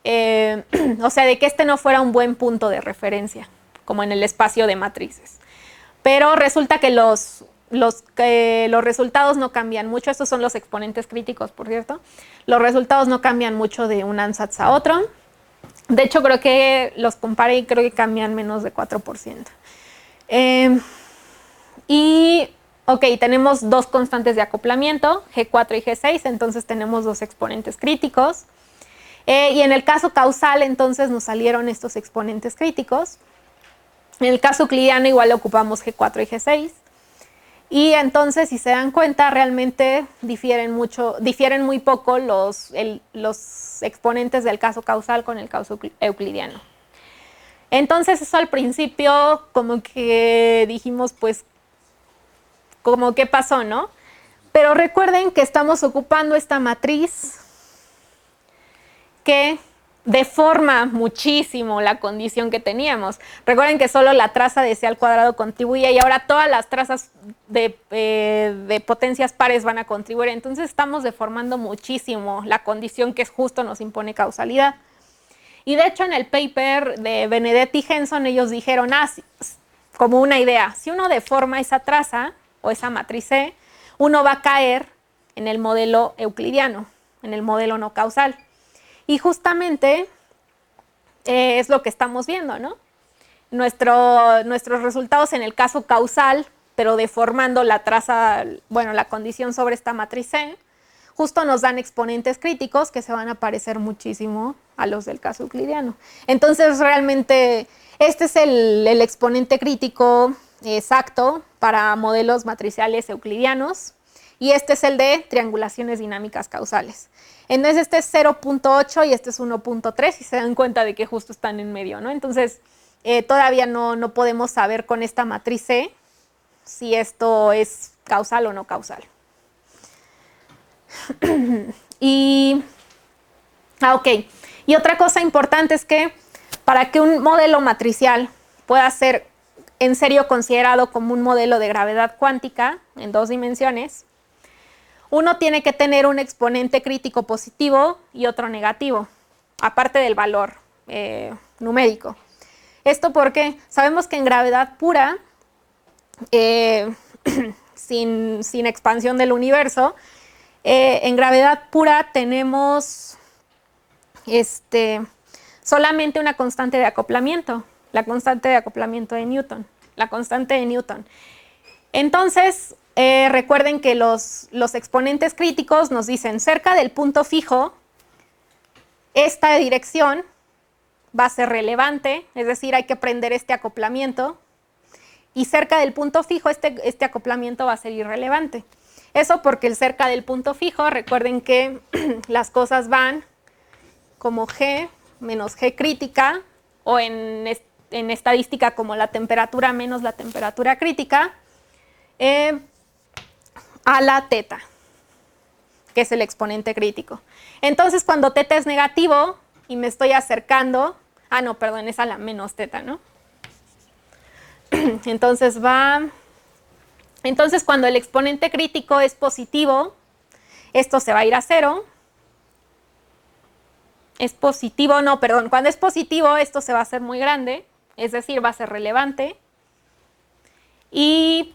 O sea, de que este no fuera un buen punto de referencia, como en el espacio de matrices. Pero resulta que los resultados no cambian mucho. Estos son los exponentes críticos, por cierto. Los resultados no cambian mucho de un ansatz a otro. De hecho, creo que los comparé y creo que cambian menos de 4%. Ok, tenemos 2 constantes de acoplamiento, G4 y G6, entonces tenemos 2 exponentes críticos. Y en el caso causal, entonces nos salieron estos exponentes críticos. En el caso euclidiano igual ocupamos G4 y G6. Y entonces, si se dan cuenta, realmente difieren muy poco los exponentes del caso causal con el caso euclidiano. Entonces, eso al principio como que dijimos, pues, como qué pasó, ¿no? Pero recuerden que estamos ocupando esta matriz que deforma muchísimo la condición que teníamos. Recuerden que solo la traza de C al cuadrado contribuye y ahora todas las trazas de potencias pares van a contribuir. Entonces estamos deformando muchísimo la condición que justo nos impone causalidad. Y de hecho en el paper de Benedetti y Henson ellos dijeron, como una idea, si uno deforma esa traza o esa matriz C, uno va a caer en el modelo euclidiano, en el modelo no causal. Y justamente es lo que estamos viendo, ¿no? Nuestros resultados en el caso causal, pero deformando la traza, bueno, la condición sobre esta matriz C, justo nos dan exponentes críticos que se van a parecer muchísimo a los del caso euclidiano. Entonces, realmente, este es el exponente crítico exacto para modelos matriciales euclidianos y este es el de triangulaciones dinámicas causales. Entonces este es 0.8 y este es 1.3 y se dan cuenta de que justo están en medio, ¿no? Entonces todavía no podemos saber con esta matriz C si esto es causal o no causal. Ok. Y otra cosa importante es que para que un modelo matricial pueda ser en serio considerado como un modelo de gravedad cuántica en 2 dimensiones, uno tiene que tener un exponente crítico positivo y otro negativo, aparte del valor numérico. Esto porque sabemos que en gravedad pura, sin expansión del universo, en gravedad pura tenemos solamente una constante de acoplamiento, la constante de acoplamiento de Newton, la constante de Newton. Entonces, recuerden que los exponentes críticos nos dicen cerca del punto fijo, esta dirección va a ser relevante, es decir, hay que prender este acoplamiento, y cerca del punto fijo este acoplamiento va a ser irrelevante. Eso porque el cerca del punto fijo, recuerden que las cosas van como G menos G crítica, o en estadística como la temperatura menos la temperatura crítica, a la teta, que es el exponente crítico. Entonces, cuando teta es negativo y me estoy acercando, no, perdón, es a la menos teta, ¿no? Entonces cuando el exponente crítico es positivo, esto se va a ir a 0. Es positivo, no, perdón, cuando es positivo esto se va a hacer muy grande, es decir, va a ser relevante. Y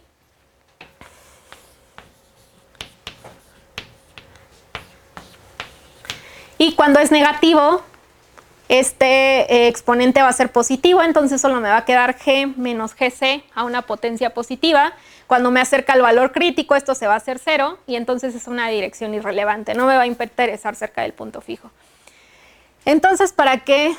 cuando es negativo, este exponente va a ser positivo, entonces solo me va a quedar G menos GC a una potencia positiva. Cuando me acerca al valor crítico, esto se va a hacer 0 y entonces es una dirección irrelevante, no me va a interesar cerca del punto fijo. Entonces, para que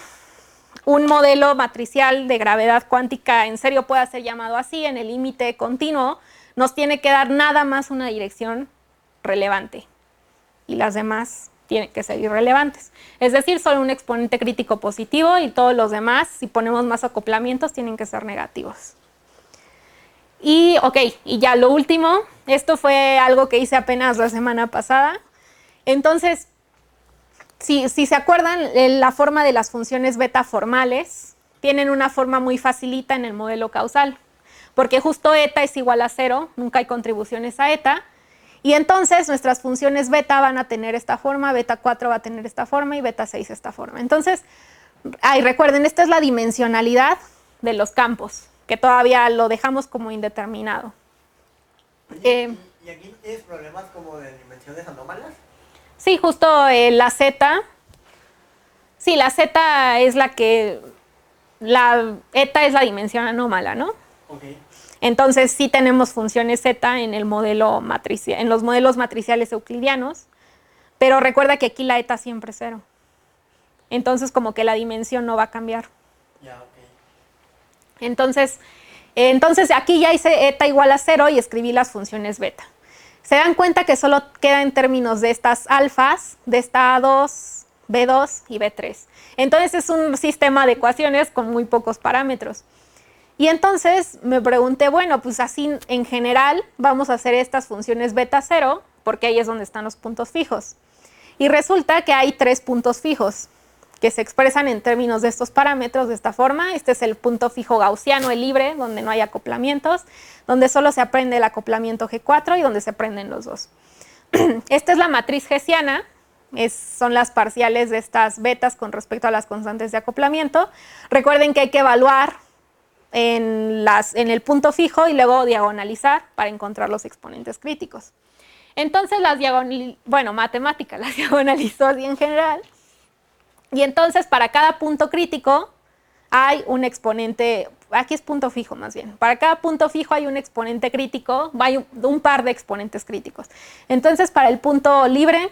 un modelo matricial de gravedad cuántica en serio pueda ser llamado así, en el límite continuo, nos tiene que dar nada más una dirección relevante y las demás tienen que ser irrelevantes. Es decir, solo un exponente crítico positivo y todos los demás, si ponemos más acoplamientos, tienen que ser negativos. Y ya lo último, esto fue algo que hice apenas la semana pasada. Entonces, si se acuerdan, la forma de las funciones beta formales tienen una forma muy facilita en el modelo causal, porque justo eta es igual a 0, nunca hay contribuciones a eta, y entonces nuestras funciones beta van a tener esta forma, beta 4 va a tener esta forma y beta 6 esta forma. Entonces, recuerden, esta es la dimensionalidad de los campos, que todavía lo dejamos como indeterminado. ¿Y aquí no tienes problemas como de dimensiones anómalas? Sí, justo la Z. Sí, la Z es la que... La eta es la dimensión anómala, ¿no? Ok. Entonces sí tenemos funciones Z en el modelo matricial, en los modelos matriciales euclidianos, pero recuerda que aquí la eta siempre es 0. Entonces como que la dimensión no va a cambiar. Ya, ok. Entonces aquí ya hice eta igual a 0 y escribí las funciones beta. Se dan cuenta que solo queda en términos de estas alfas, de esta A2, B2 y B3. Entonces es un sistema de ecuaciones con muy pocos parámetros. Y entonces me pregunté, bueno, pues así en general vamos a hacer estas funciones beta 0, porque ahí es donde están los puntos fijos. Y resulta que hay 3 puntos fijos que se expresan en términos de estos parámetros de esta forma. Este es el punto fijo gaussiano, el libre, donde no hay acoplamientos, donde solo se aprende el acoplamiento G4 y donde se aprenden los dos. Esta es la matriz hessiana, son las parciales de estas betas con respecto a las constantes de acoplamiento. Recuerden que hay que evaluar en el punto fijo y luego diagonalizar para encontrar los exponentes críticos. Entonces matemática las diagonalizó así en general. Y entonces para cada punto crítico hay un exponente, aquí es punto fijo más bien, para cada punto fijo hay un exponente crítico, hay un par de exponentes críticos. Entonces para el punto libre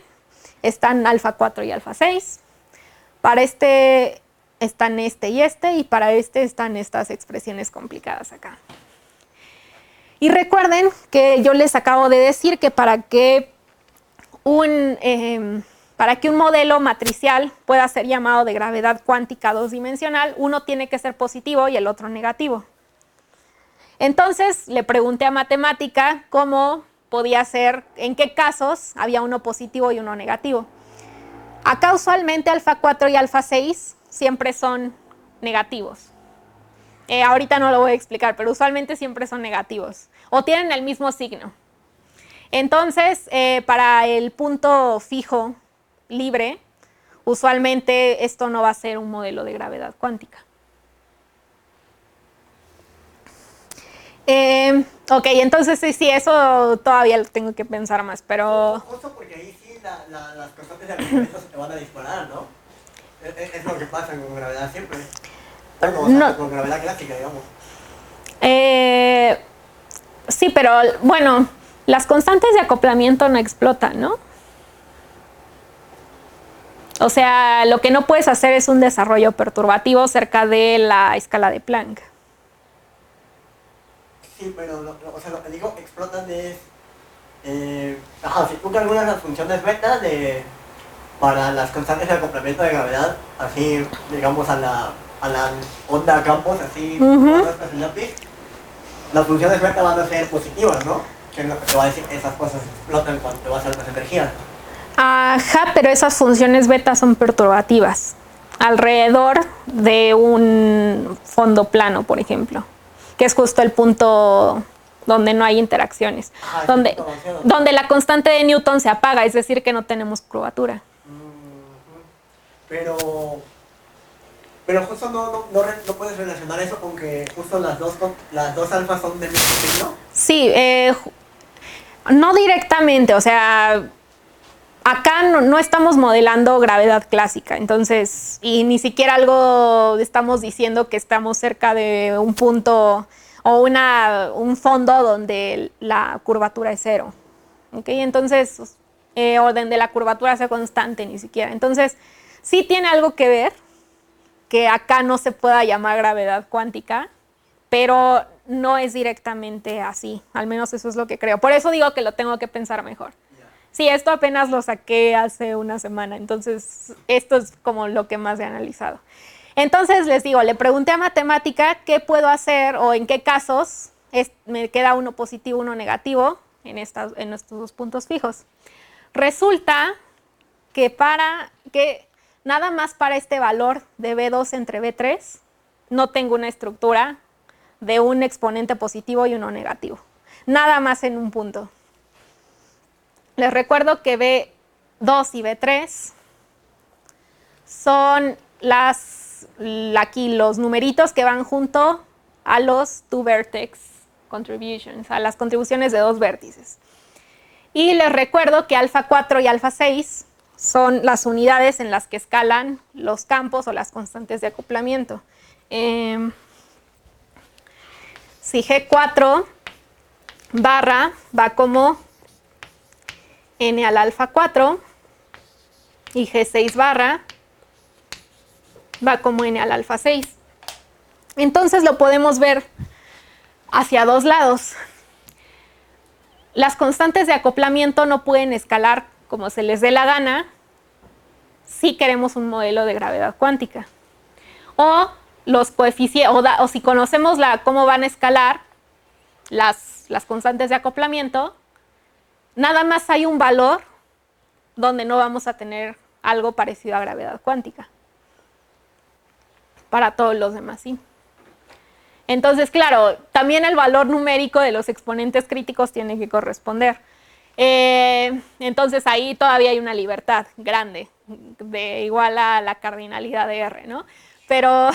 están alfa 4 y alfa 6, para este están y para este están estas expresiones complicadas acá. Y recuerden que yo les acabo de decir que para que un modelo matricial pueda ser llamado de gravedad cuántica dos-dimensional, uno tiene que ser positivo y el otro negativo. Entonces le pregunté a matemática cómo podía ser, en qué casos había uno positivo y uno negativo. Acá usualmente alfa 4 y alfa 6 siempre son negativos. Ahorita no lo voy a explicar, pero usualmente siempre son negativos o tienen el mismo signo. Entonces, para el punto fijo libre, usualmente esto no va a ser un modelo de gravedad cuántica. Ok, entonces sí, eso todavía lo tengo que pensar más, pero... Justo porque ahí sí las constantes de acoplamiento se te van a disparar, ¿no? Es lo que pasa con gravedad siempre. Bueno, o sea, No. con gravedad clásica, digamos. Sí, pero bueno, las constantes de acoplamiento no explotan, ¿no? O sea, lo que no puedes hacer es un desarrollo perturbativo cerca de la escala de Planck. Sí, pero o sea, lo que digo, explotan es... si tú calculas las funciones beta para las constantes de acoplamiento de gravedad, así, digamos, a la onda Campos, así, en lápiz, las funciones beta van a ser positivas, ¿no? Que es lo que te va a decir, esas cosas explotan cuando te vas a altas energías. Ajá, pero esas funciones beta son perturbativas alrededor de un fondo plano, por ejemplo, que es justo el punto donde no hay interacciones, donde la constante de Newton se apaga, es decir, que no tenemos curvatura. Pero justo no puedes relacionar eso con que justo las dos alfas son del mismo signo. Sí, no directamente, o sea, acá no estamos modelando gravedad clásica, entonces, y ni siquiera algo estamos diciendo que estamos cerca de un punto o un fondo donde la curvatura es cero. ¿Ok? Entonces, orden de la curvatura sea constante ni siquiera. Entonces, sí tiene algo que ver que acá no se pueda llamar gravedad cuántica, pero no es directamente así. Al menos eso es lo que creo. Por eso digo que lo tengo que pensar mejor. Sí, esto apenas lo saqué hace una semana, entonces esto es como lo que más he analizado. Entonces les digo, le pregunté a matemática qué puedo hacer o en qué casos me queda uno positivo, uno negativo en estos dos puntos fijos. Resulta que nada más para este valor de B2 entre B3 no tengo una estructura de un exponente positivo y uno negativo. Nada más en un punto. Les recuerdo que B2 y B3 son aquí los numeritos que van junto a los two vertex contributions, a las contribuciones de dos vértices. Y les recuerdo que alfa 4 y alfa 6 son las unidades en las que escalan los campos o las constantes de acoplamiento. Si G4 barra va como n al alfa 4 y G6 barra va como n al alfa 6. Entonces lo podemos ver hacia dos lados. Las constantes de acoplamiento no pueden escalar como se les dé la gana si queremos un modelo de gravedad cuántica. O los coeficientes, o si conocemos cómo van a escalar las constantes de acoplamiento, nada más hay un valor donde no vamos a tener algo parecido a gravedad cuántica. Para todos los demás, sí. Entonces, claro, también el valor numérico de los exponentes críticos tiene que corresponder. Entonces, ahí todavía hay una libertad grande, igual a la cardinalidad de R, ¿no? Pero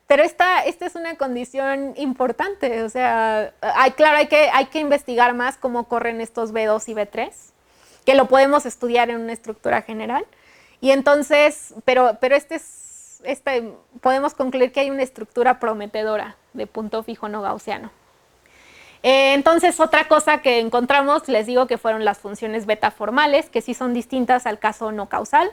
esta es una condición importante. O sea, claro, hay que investigar más cómo corren estos B2 y B3, que lo podemos estudiar en una estructura general. Y entonces, pero podemos concluir que hay una estructura prometedora de punto fijo no gaussiano. Entonces, otra cosa que encontramos, les digo que fueron las funciones beta formales, que sí son distintas al caso no causal.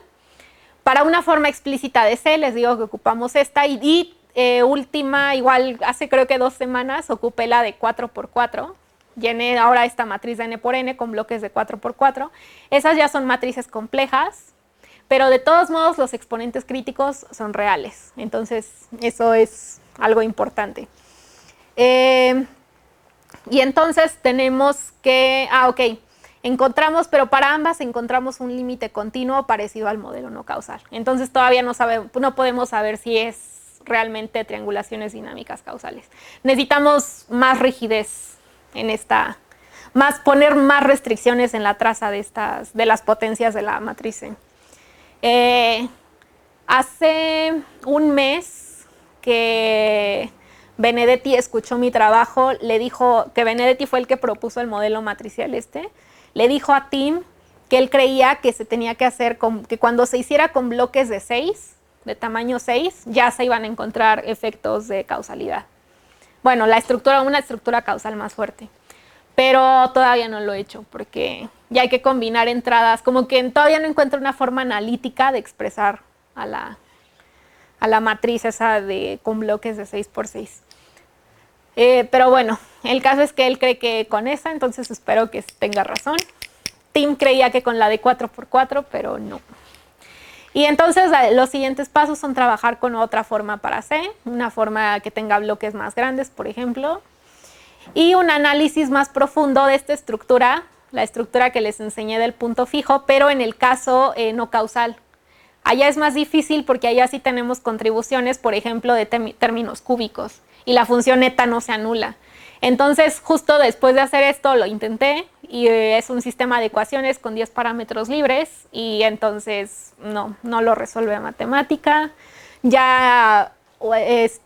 Para una forma explícita de C, les digo que ocupamos esta y última, igual hace creo que 2 semanas, ocupé la de 4×4. Llené ahora esta matriz de n por n con bloques de 4×4. Esas ya son matrices complejas, pero de todos modos los exponentes críticos son reales. Entonces, eso es algo importante. Y entonces tenemos que... encontramos, pero para ambas encontramos un límite continuo parecido al modelo no causal. Entonces todavía no podemos saber si es realmente triangulaciones dinámicas causales. Necesitamos más rigidez en poner más restricciones en la traza de las potencias de la matriz. Hace un mes que Benedetti escuchó mi trabajo, le dijo que Benedetti fue el que propuso el modelo matricial le dijo a Tim que él creía que se tenía que hacer, que cuando se hiciera con bloques de 6, de tamaño 6, ya se iban a encontrar efectos de causalidad. Bueno, una estructura causal más fuerte. Pero todavía no lo he hecho porque ya hay que combinar entradas, como que todavía no encuentro una forma analítica de expresar a la matriz esa con bloques de 6×6. Pero bueno, el caso es que él cree que con esa, entonces espero que tenga razón. Tim creía que con la de 4×4, pero no. Y entonces los siguientes pasos son trabajar con otra forma para C, una forma que tenga bloques más grandes, por ejemplo, y un análisis más profundo de esta estructura, la estructura que les enseñé del punto fijo, pero en el caso no causal. Allá es más difícil porque allá sí tenemos contribuciones, por ejemplo, de términos cúbicos, y la función eta no se anula. Entonces, justo después de hacer esto, lo intenté, y es un sistema de ecuaciones con 10 parámetros libres, y entonces no lo resuelve matemática. Ya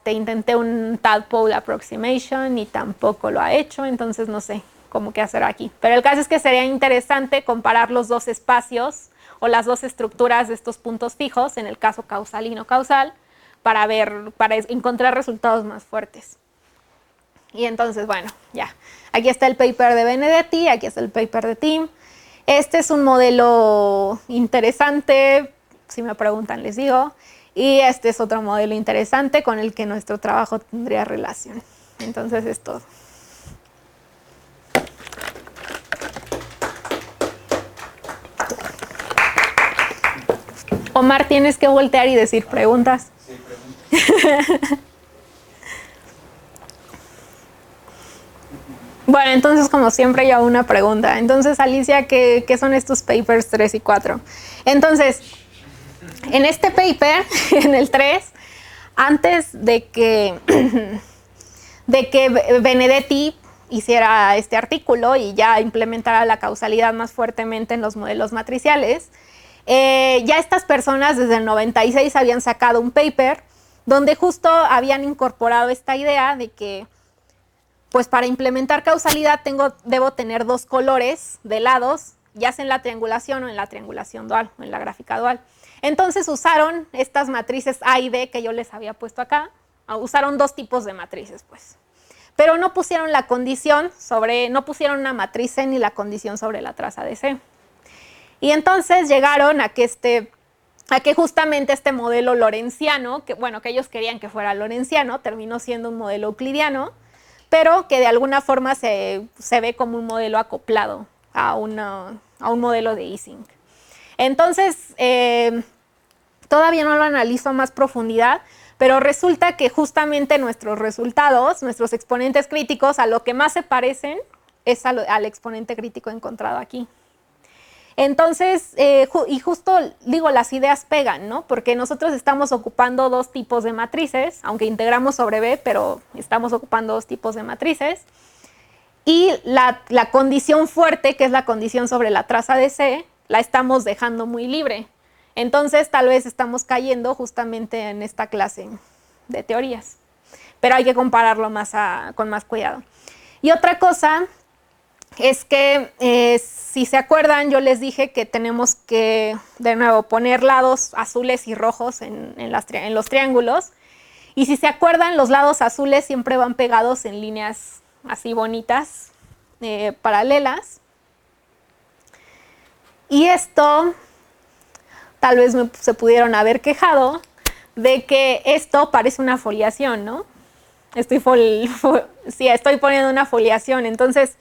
intenté un tadpole approximation y tampoco lo ha hecho, entonces no sé cómo qué hacer aquí. Pero el caso es que sería interesante comparar los dos espacios o las dos estructuras de estos puntos fijos, en el caso causal y no causal, para encontrar resultados más fuertes. Y entonces, bueno, ya. Aquí está el paper de Benedetti, aquí está el paper de Tim. Este es un modelo interesante, si me preguntan les digo. Y este es otro modelo interesante con el que nuestro trabajo tendría relación. Entonces es todo. Omar, tienes que voltear y decir preguntas. Sí, preguntas. Bueno, entonces como siempre yo hago una pregunta. Entonces, Alicia, ¿qué son estos papers 3 y 4? Entonces, en este paper, en el 3, antes de que Benedetti hiciera este artículo y ya implementara la causalidad más fuertemente en los modelos matriciales, ya estas personas desde el 96 habían sacado un paper donde justo habían incorporado esta idea de que pues para implementar causalidad debo tener dos colores de lados, ya sea en la triangulación o en la triangulación dual, o en la gráfica dual. Entonces usaron estas matrices A y B que yo les había puesto acá, usaron dos tipos de matrices, pues. Pero no pusieron la condición no pusieron una matriz C ni la condición sobre la traza de C. Y entonces llegaron a que justamente este modelo lorentziano, que ellos querían que fuera lorentziano, terminó siendo un modelo euclidiano, pero que de alguna forma se ve como un modelo acoplado a un modelo de Ising. Entonces, todavía no lo analizo a más profundidad, pero resulta que justamente nuestros resultados, nuestros exponentes críticos, a lo que más se parecen es al exponente crítico encontrado aquí. Entonces, y justo digo, las ideas pegan, ¿no? Porque nosotros estamos ocupando dos tipos de matrices, aunque integramos sobre B, pero estamos ocupando dos tipos de matrices. Y la condición fuerte, que es la condición sobre la traza de C, la estamos dejando muy libre. Entonces, tal vez estamos cayendo justamente en esta clase de teorías. Pero hay que compararlo con más cuidado. Y otra cosa es que, si se acuerdan, yo les dije que tenemos que, de nuevo, poner lados azules y rojos en los triángulos. Y si se acuerdan, los lados azules siempre van pegados en líneas así bonitas, paralelas. Y esto, tal vez se pudieron haber quejado de que esto parece una foliación, ¿no? Estoy poniendo una foliación, entonces,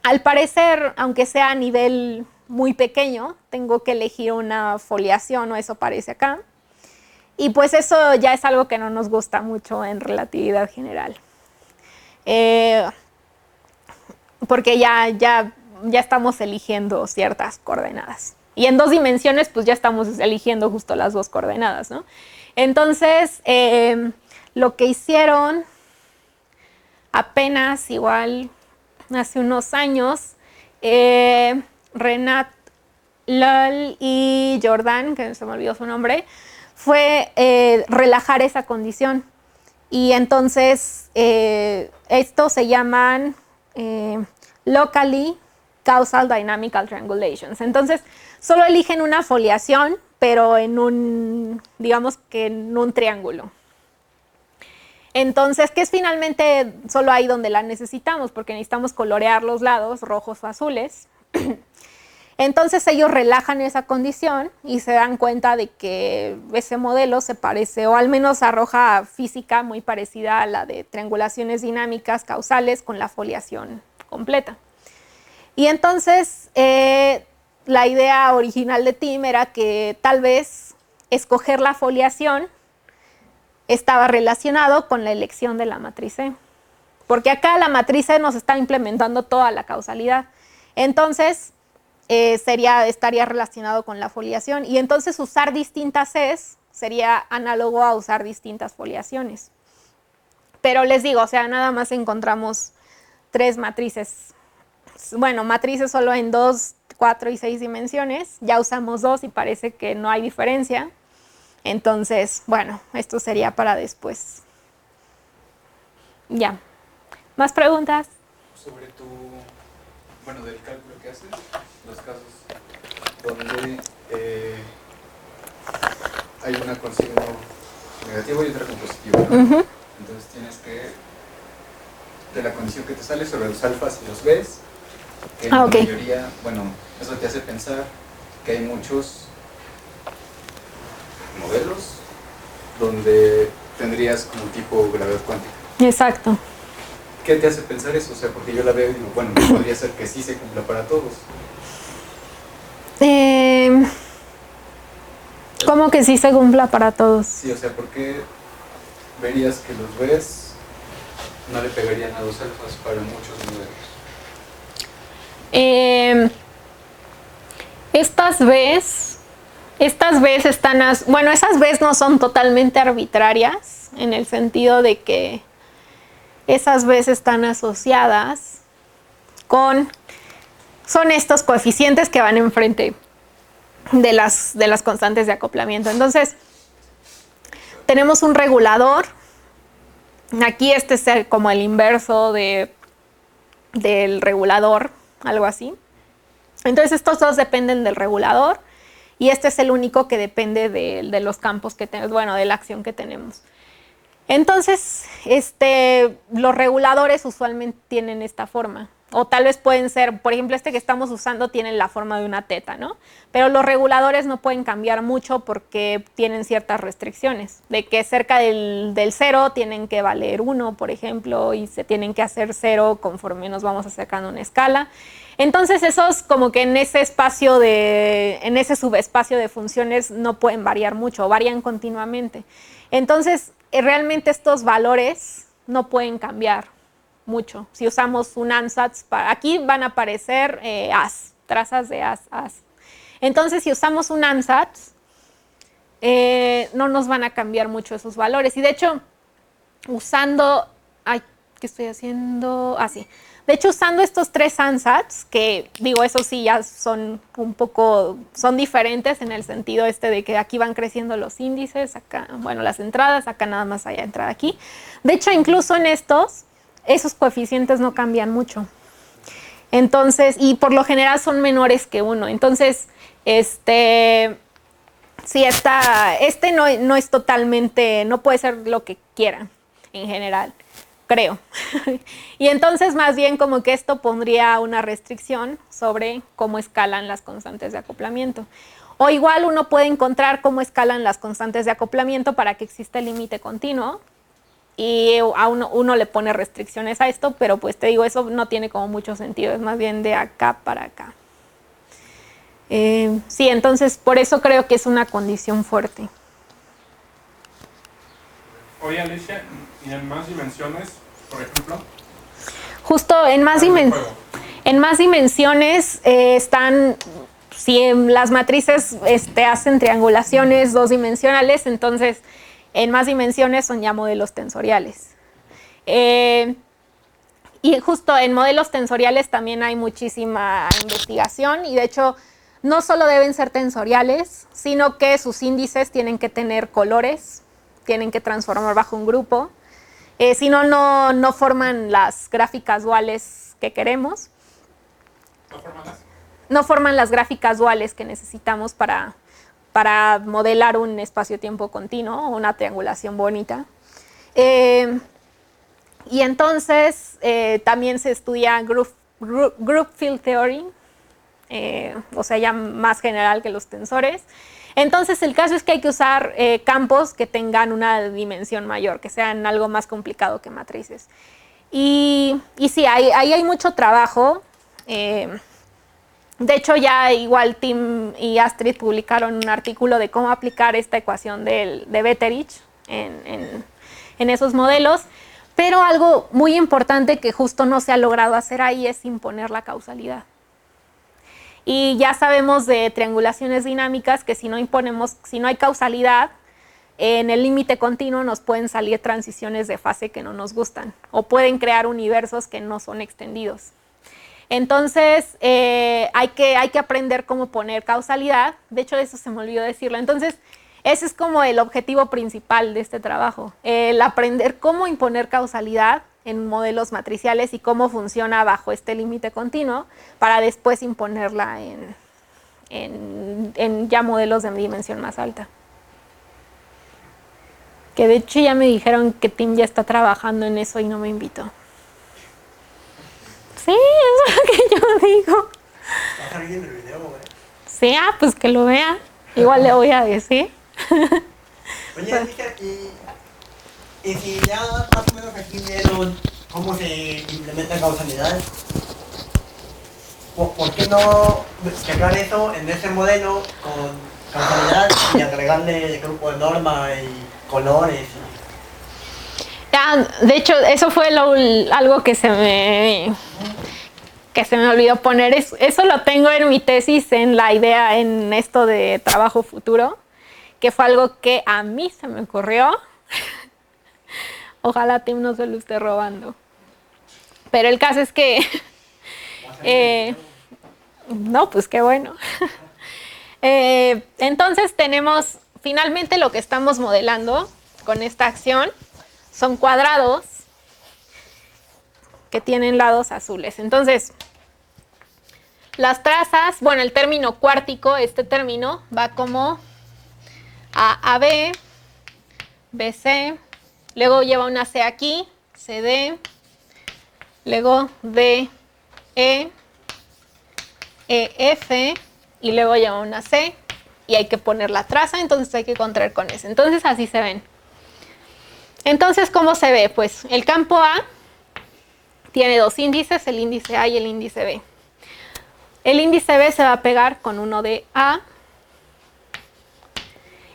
al parecer, aunque sea a nivel muy pequeño, tengo que elegir una foliación, o eso parece acá. Y pues eso ya es algo que no nos gusta mucho en relatividad general. Porque ya estamos eligiendo ciertas coordenadas. Y en dos dimensiones, pues ya estamos eligiendo justo las dos coordenadas, ¿no? Entonces, lo que hicieron apenas igual hace unos años, Renat Lal y Jordan, que se me olvidó su nombre, fue relajar esa condición. Y entonces estos se llaman Locally Causal Dynamical Triangulations. Entonces solo eligen una foliación, pero en un, digamos que en un triángulo. Entonces, que es finalmente solo ahí donde la necesitamos, porque necesitamos colorear los lados rojos o azules. Entonces ellos relajan esa condición y se dan cuenta de que ese modelo se parece, o al menos arroja física muy parecida a la de triangulaciones dinámicas causales con la foliación completa. Y entonces la idea original de Tim era que tal vez escoger la foliación estaba relacionado con la elección de la matriz E, porque acá la matriz E nos está implementando toda la causalidad. Entonces estaría relacionado con la foliación, y entonces usar distintas E's sería análogo a usar distintas foliaciones. Pero les digo, o sea, nada más encontramos 3 matrices. Bueno, matrices solo en 2, 4 y 6 dimensiones. Ya usamos 2 y parece que no hay diferencia. Entonces, bueno, esto sería para después. Ya. ¿Más preguntas? Sobre bueno, del cálculo que haces, los casos donde hay una consigna negativa y otra con positivo, ¿no? Entonces tienes que, de la condición que te sale sobre los alfas y los b's, que la mayoría, bueno, eso te hace pensar que hay muchos modelos donde tendrías como tipo gravedad cuántica. Exacto. ¿Qué te hace pensar eso? O sea, porque yo la veo y digo, bueno, podría ser que sí se cumpla para todos. ¿Cómo que sí se cumpla para todos? Sí, o sea, ¿por qué verías que los Bs no le pegarían a los alfas para muchos modelos? Estas Bs están, bueno, esas Bs no son totalmente arbitrarias, en el sentido de que esas Bs están asociadas son estos coeficientes que van enfrente de las constantes de acoplamiento. Entonces, tenemos un regulador. Aquí este es como el inverso del regulador, algo así. Entonces, estos dos dependen del regulador y este es el único que depende de los campos que tenemos, bueno, de la acción que tenemos. Entonces, los reguladores usualmente tienen esta forma. O tal vez pueden ser, por ejemplo, este que estamos usando tiene la forma de una teta, ¿no? Pero los reguladores no pueden cambiar mucho porque tienen ciertas restricciones. De que cerca del 0 tienen que valer 1, por ejemplo, y se tienen que hacer 0 conforme nos vamos acercando a una escala. Entonces, esos como que en ese subespacio de funciones no pueden variar mucho, varían continuamente. Entonces, realmente estos valores no pueden cambiar mucho. Si usamos un ansatz, aquí van a aparecer trazas de as. Entonces, si usamos un ansatz, no nos van a cambiar mucho esos valores. Y de hecho, usando, ¿qué estoy haciendo? Sí. De hecho, usando estos 3 ansatz, que digo, eso sí ya son son diferentes en el sentido de que aquí van creciendo los índices, acá, bueno, las entradas, acá nada más hay entrada aquí. De hecho, incluso en esos coeficientes no cambian mucho. Entonces, y por lo general son menores que 1. Entonces, sí, no es totalmente, no puede ser lo que quieran en general, creo. Y entonces, más bien como que esto pondría una restricción sobre cómo escalan las constantes de acoplamiento. O igual uno puede encontrar cómo escalan las constantes de acoplamiento para que exista el límite continuo. Y a uno le pone restricciones a esto, pero pues te digo, eso no tiene como mucho sentido, es más bien de acá para acá. Sí, entonces por eso creo que es una condición fuerte. Oye, Alicia, ¿y en más dimensiones, por ejemplo? Justo en más dimensiones están, si las matrices hacen triangulaciones 2 dimensionales, entonces en más dimensiones son ya modelos tensoriales. Y justo en modelos tensoriales también hay muchísima investigación y de hecho no solo deben ser tensoriales, sino que sus índices tienen que tener colores, tienen que transformar bajo un grupo. Si no, no forman las gráficas duales que queremos. ¿No forman las? No forman las gráficas duales que necesitamos para modelar un espacio-tiempo continuo o una triangulación bonita. Y entonces también se estudia group field theory, o sea, ya más general que los tensores. Entonces, el caso es que hay que usar campos que tengan una dimensión mayor, que sean algo más complicado que matrices. Y sí, ahí hay mucho trabajo. De hecho, ya igual Tim y Astrid publicaron un artículo de cómo aplicar esta ecuación de Betterich en esos modelos. Pero algo muy importante que justo no se ha logrado hacer ahí es imponer la causalidad. Y ya sabemos de triangulaciones dinámicas que si no hay causalidad, en el límite continuo nos pueden salir transiciones de fase que no nos gustan o pueden crear universos que no son extendidos. Entonces, hay que aprender cómo poner causalidad. De hecho, eso se me olvidó decirlo. Entonces, ese es como el objetivo principal de este trabajo, el aprender cómo imponer causalidad en modelos matriciales y cómo funciona bajo este límite continuo para después imponerla en ya modelos de dimensión más alta. Que de hecho ya me dijeron que Tim ya está trabajando en eso y no me invitó. Sí, eso es lo que yo digo. Va a salir en el video, ¿eh? Sí, pues que lo vea. Igual le voy a decir. Oye, Richard, y si ya más o menos aquí vieron cómo se implementa causalidad, ¿por qué no checar eso en ese modelo con causalidad y agregarle grupo de norma y colores? De hecho, eso fue algo que se me olvidó poner. Eso lo tengo en mi tesis, en la idea, en esto de trabajo futuro, que fue algo que a mí se me ocurrió. Ojalá Tim no se lo esté robando. Pero el caso es que... no, pues qué bueno. Entonces tenemos, finalmente lo que estamos modelando con esta acción son cuadrados que tienen lados azules. Entonces, las trazas, bueno, el término cuártico, este término va como AB, BC, luego lleva una C aquí, CD, luego DE, EF, y luego lleva una C, y hay que poner la traza, entonces hay que contraer con ese. Entonces así se ven. Entonces, ¿cómo se ve? Pues el campo A tiene dos índices, el índice A y el índice B. El índice B se va a pegar con uno de A,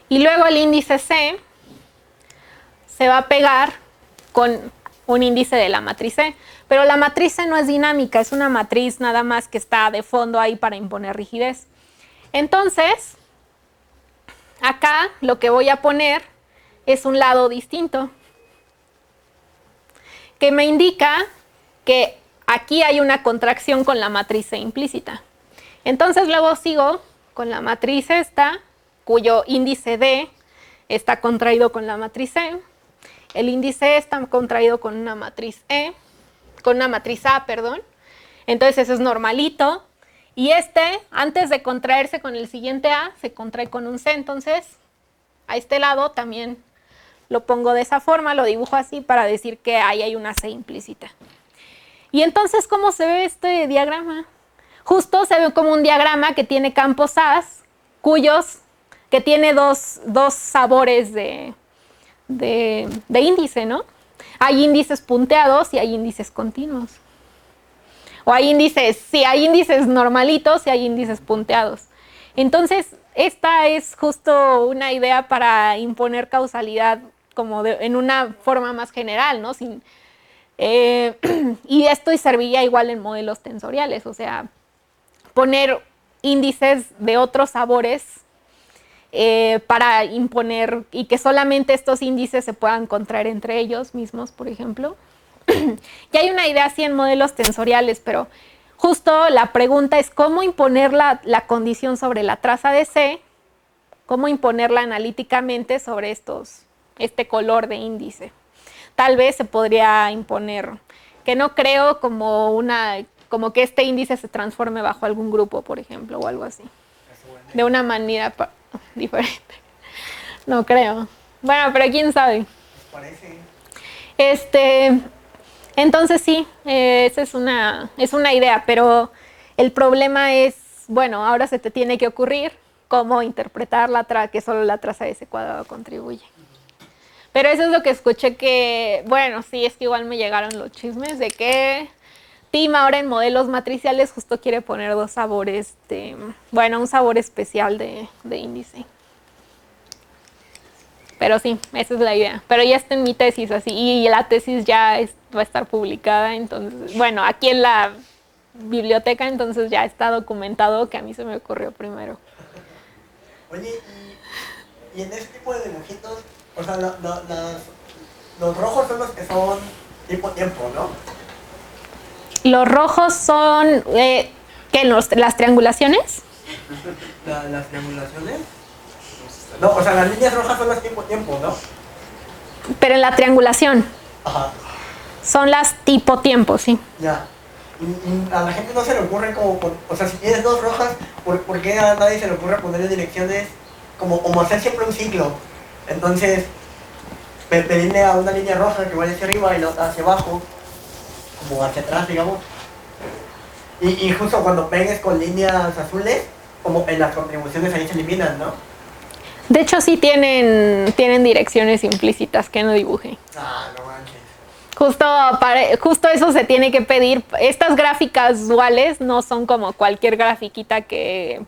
y luego el índice C se va a pegar con un índice de la matriz C. Pero la matriz C no es dinámica, es una matriz nada más que está de fondo ahí para imponer rigidez. Entonces, acá lo que voy a poner es un lado distinto, que me indica que aquí hay una contracción con la matriz C implícita. Entonces luego sigo con la matriz esta, cuyo índice D está contraído con la matriz C. El índice E está contraído con una matriz A, perdón. Entonces eso es normalito. Y antes de contraerse con el siguiente A, se contrae con un C. Entonces, a este lado también lo pongo de esa forma, lo dibujo así para decir que ahí hay una C implícita. Y entonces, ¿cómo se ve este diagrama? Justo se ve como un diagrama que tiene campos A, que tiene dos sabores de índice, ¿no? Hay índices punteados y hay índices continuos. O hay índices normalitos y hay índices punteados. Entonces, esta es justo una idea para imponer causalidad como en una forma más general, ¿no? Y esto serviría igual en modelos tensoriales, o sea, poner índices de otros sabores para imponer y que solamente estos índices se puedan contraer entre ellos mismos, por ejemplo. Ya hay una idea así en modelos tensoriales, pero justo la pregunta es cómo imponer la condición sobre la traza de C, cómo imponerla analíticamente sobre este color de índice. Tal vez se podría imponer, que no creo como que este índice se transforme bajo algún grupo, por ejemplo, o algo así. De una manera diferente. No creo. Bueno, pero quién sabe. Parece. Entonces sí, esa es una idea, pero el problema es, bueno, ahora se te tiene que ocurrir cómo interpretar que solo la traza de ese cuadrado contribuye. Pero eso es lo que escuché que, bueno, sí, es que igual me llegaron los chismes de que Tim ahora en modelos matriciales justo quiere poner dos sabores, un sabor especial de índice. Pero sí, esa es la idea. Pero ya está en mi tesis así, y la tesis ya va a estar publicada, entonces, bueno, aquí en la biblioteca, entonces ya está documentado que a mí se me ocurrió primero. Oye, y en este tipo de dibujitos, o sea, los rojos son los que son tipo tiempo, ¿no? Los rojos son, ¿qué? ¿Las triangulaciones? ¿Las triangulaciones? No, o sea, las líneas rojas son las tiempo, ¿no? Pero en la triangulación. Ajá. Son las tipo tiempo, sí. Ya. Y a la gente no se le ocurre o sea, si tienes dos rojas, ¿por qué a nadie se le ocurre ponerle direcciones como hacer siempre un ciclo? Entonces, pedirle a una línea roja que vaya hacia arriba y la otra hacia abajo, como hacia atrás, digamos. Y justo cuando pegues con líneas azules, como en las contribuciones ahí se eliminan, ¿no? De hecho, sí tienen direcciones implícitas que no dibuje. Ah, no manches. Justo eso se tiene que pedir. Estas gráficas duales no son como cualquier grafiquita que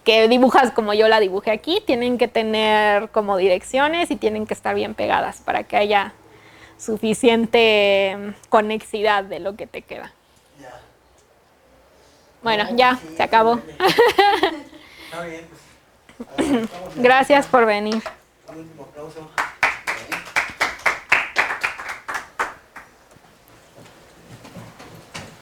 dibujas como yo la dibujé aquí. Tienen que tener como direcciones y tienen que estar bien pegadas para que haya suficiente conexidad de lo que te queda. Ya. Bueno, No, ya, sí, se acabó. Está bien. Pues, Gracias por venir. un último aplauso.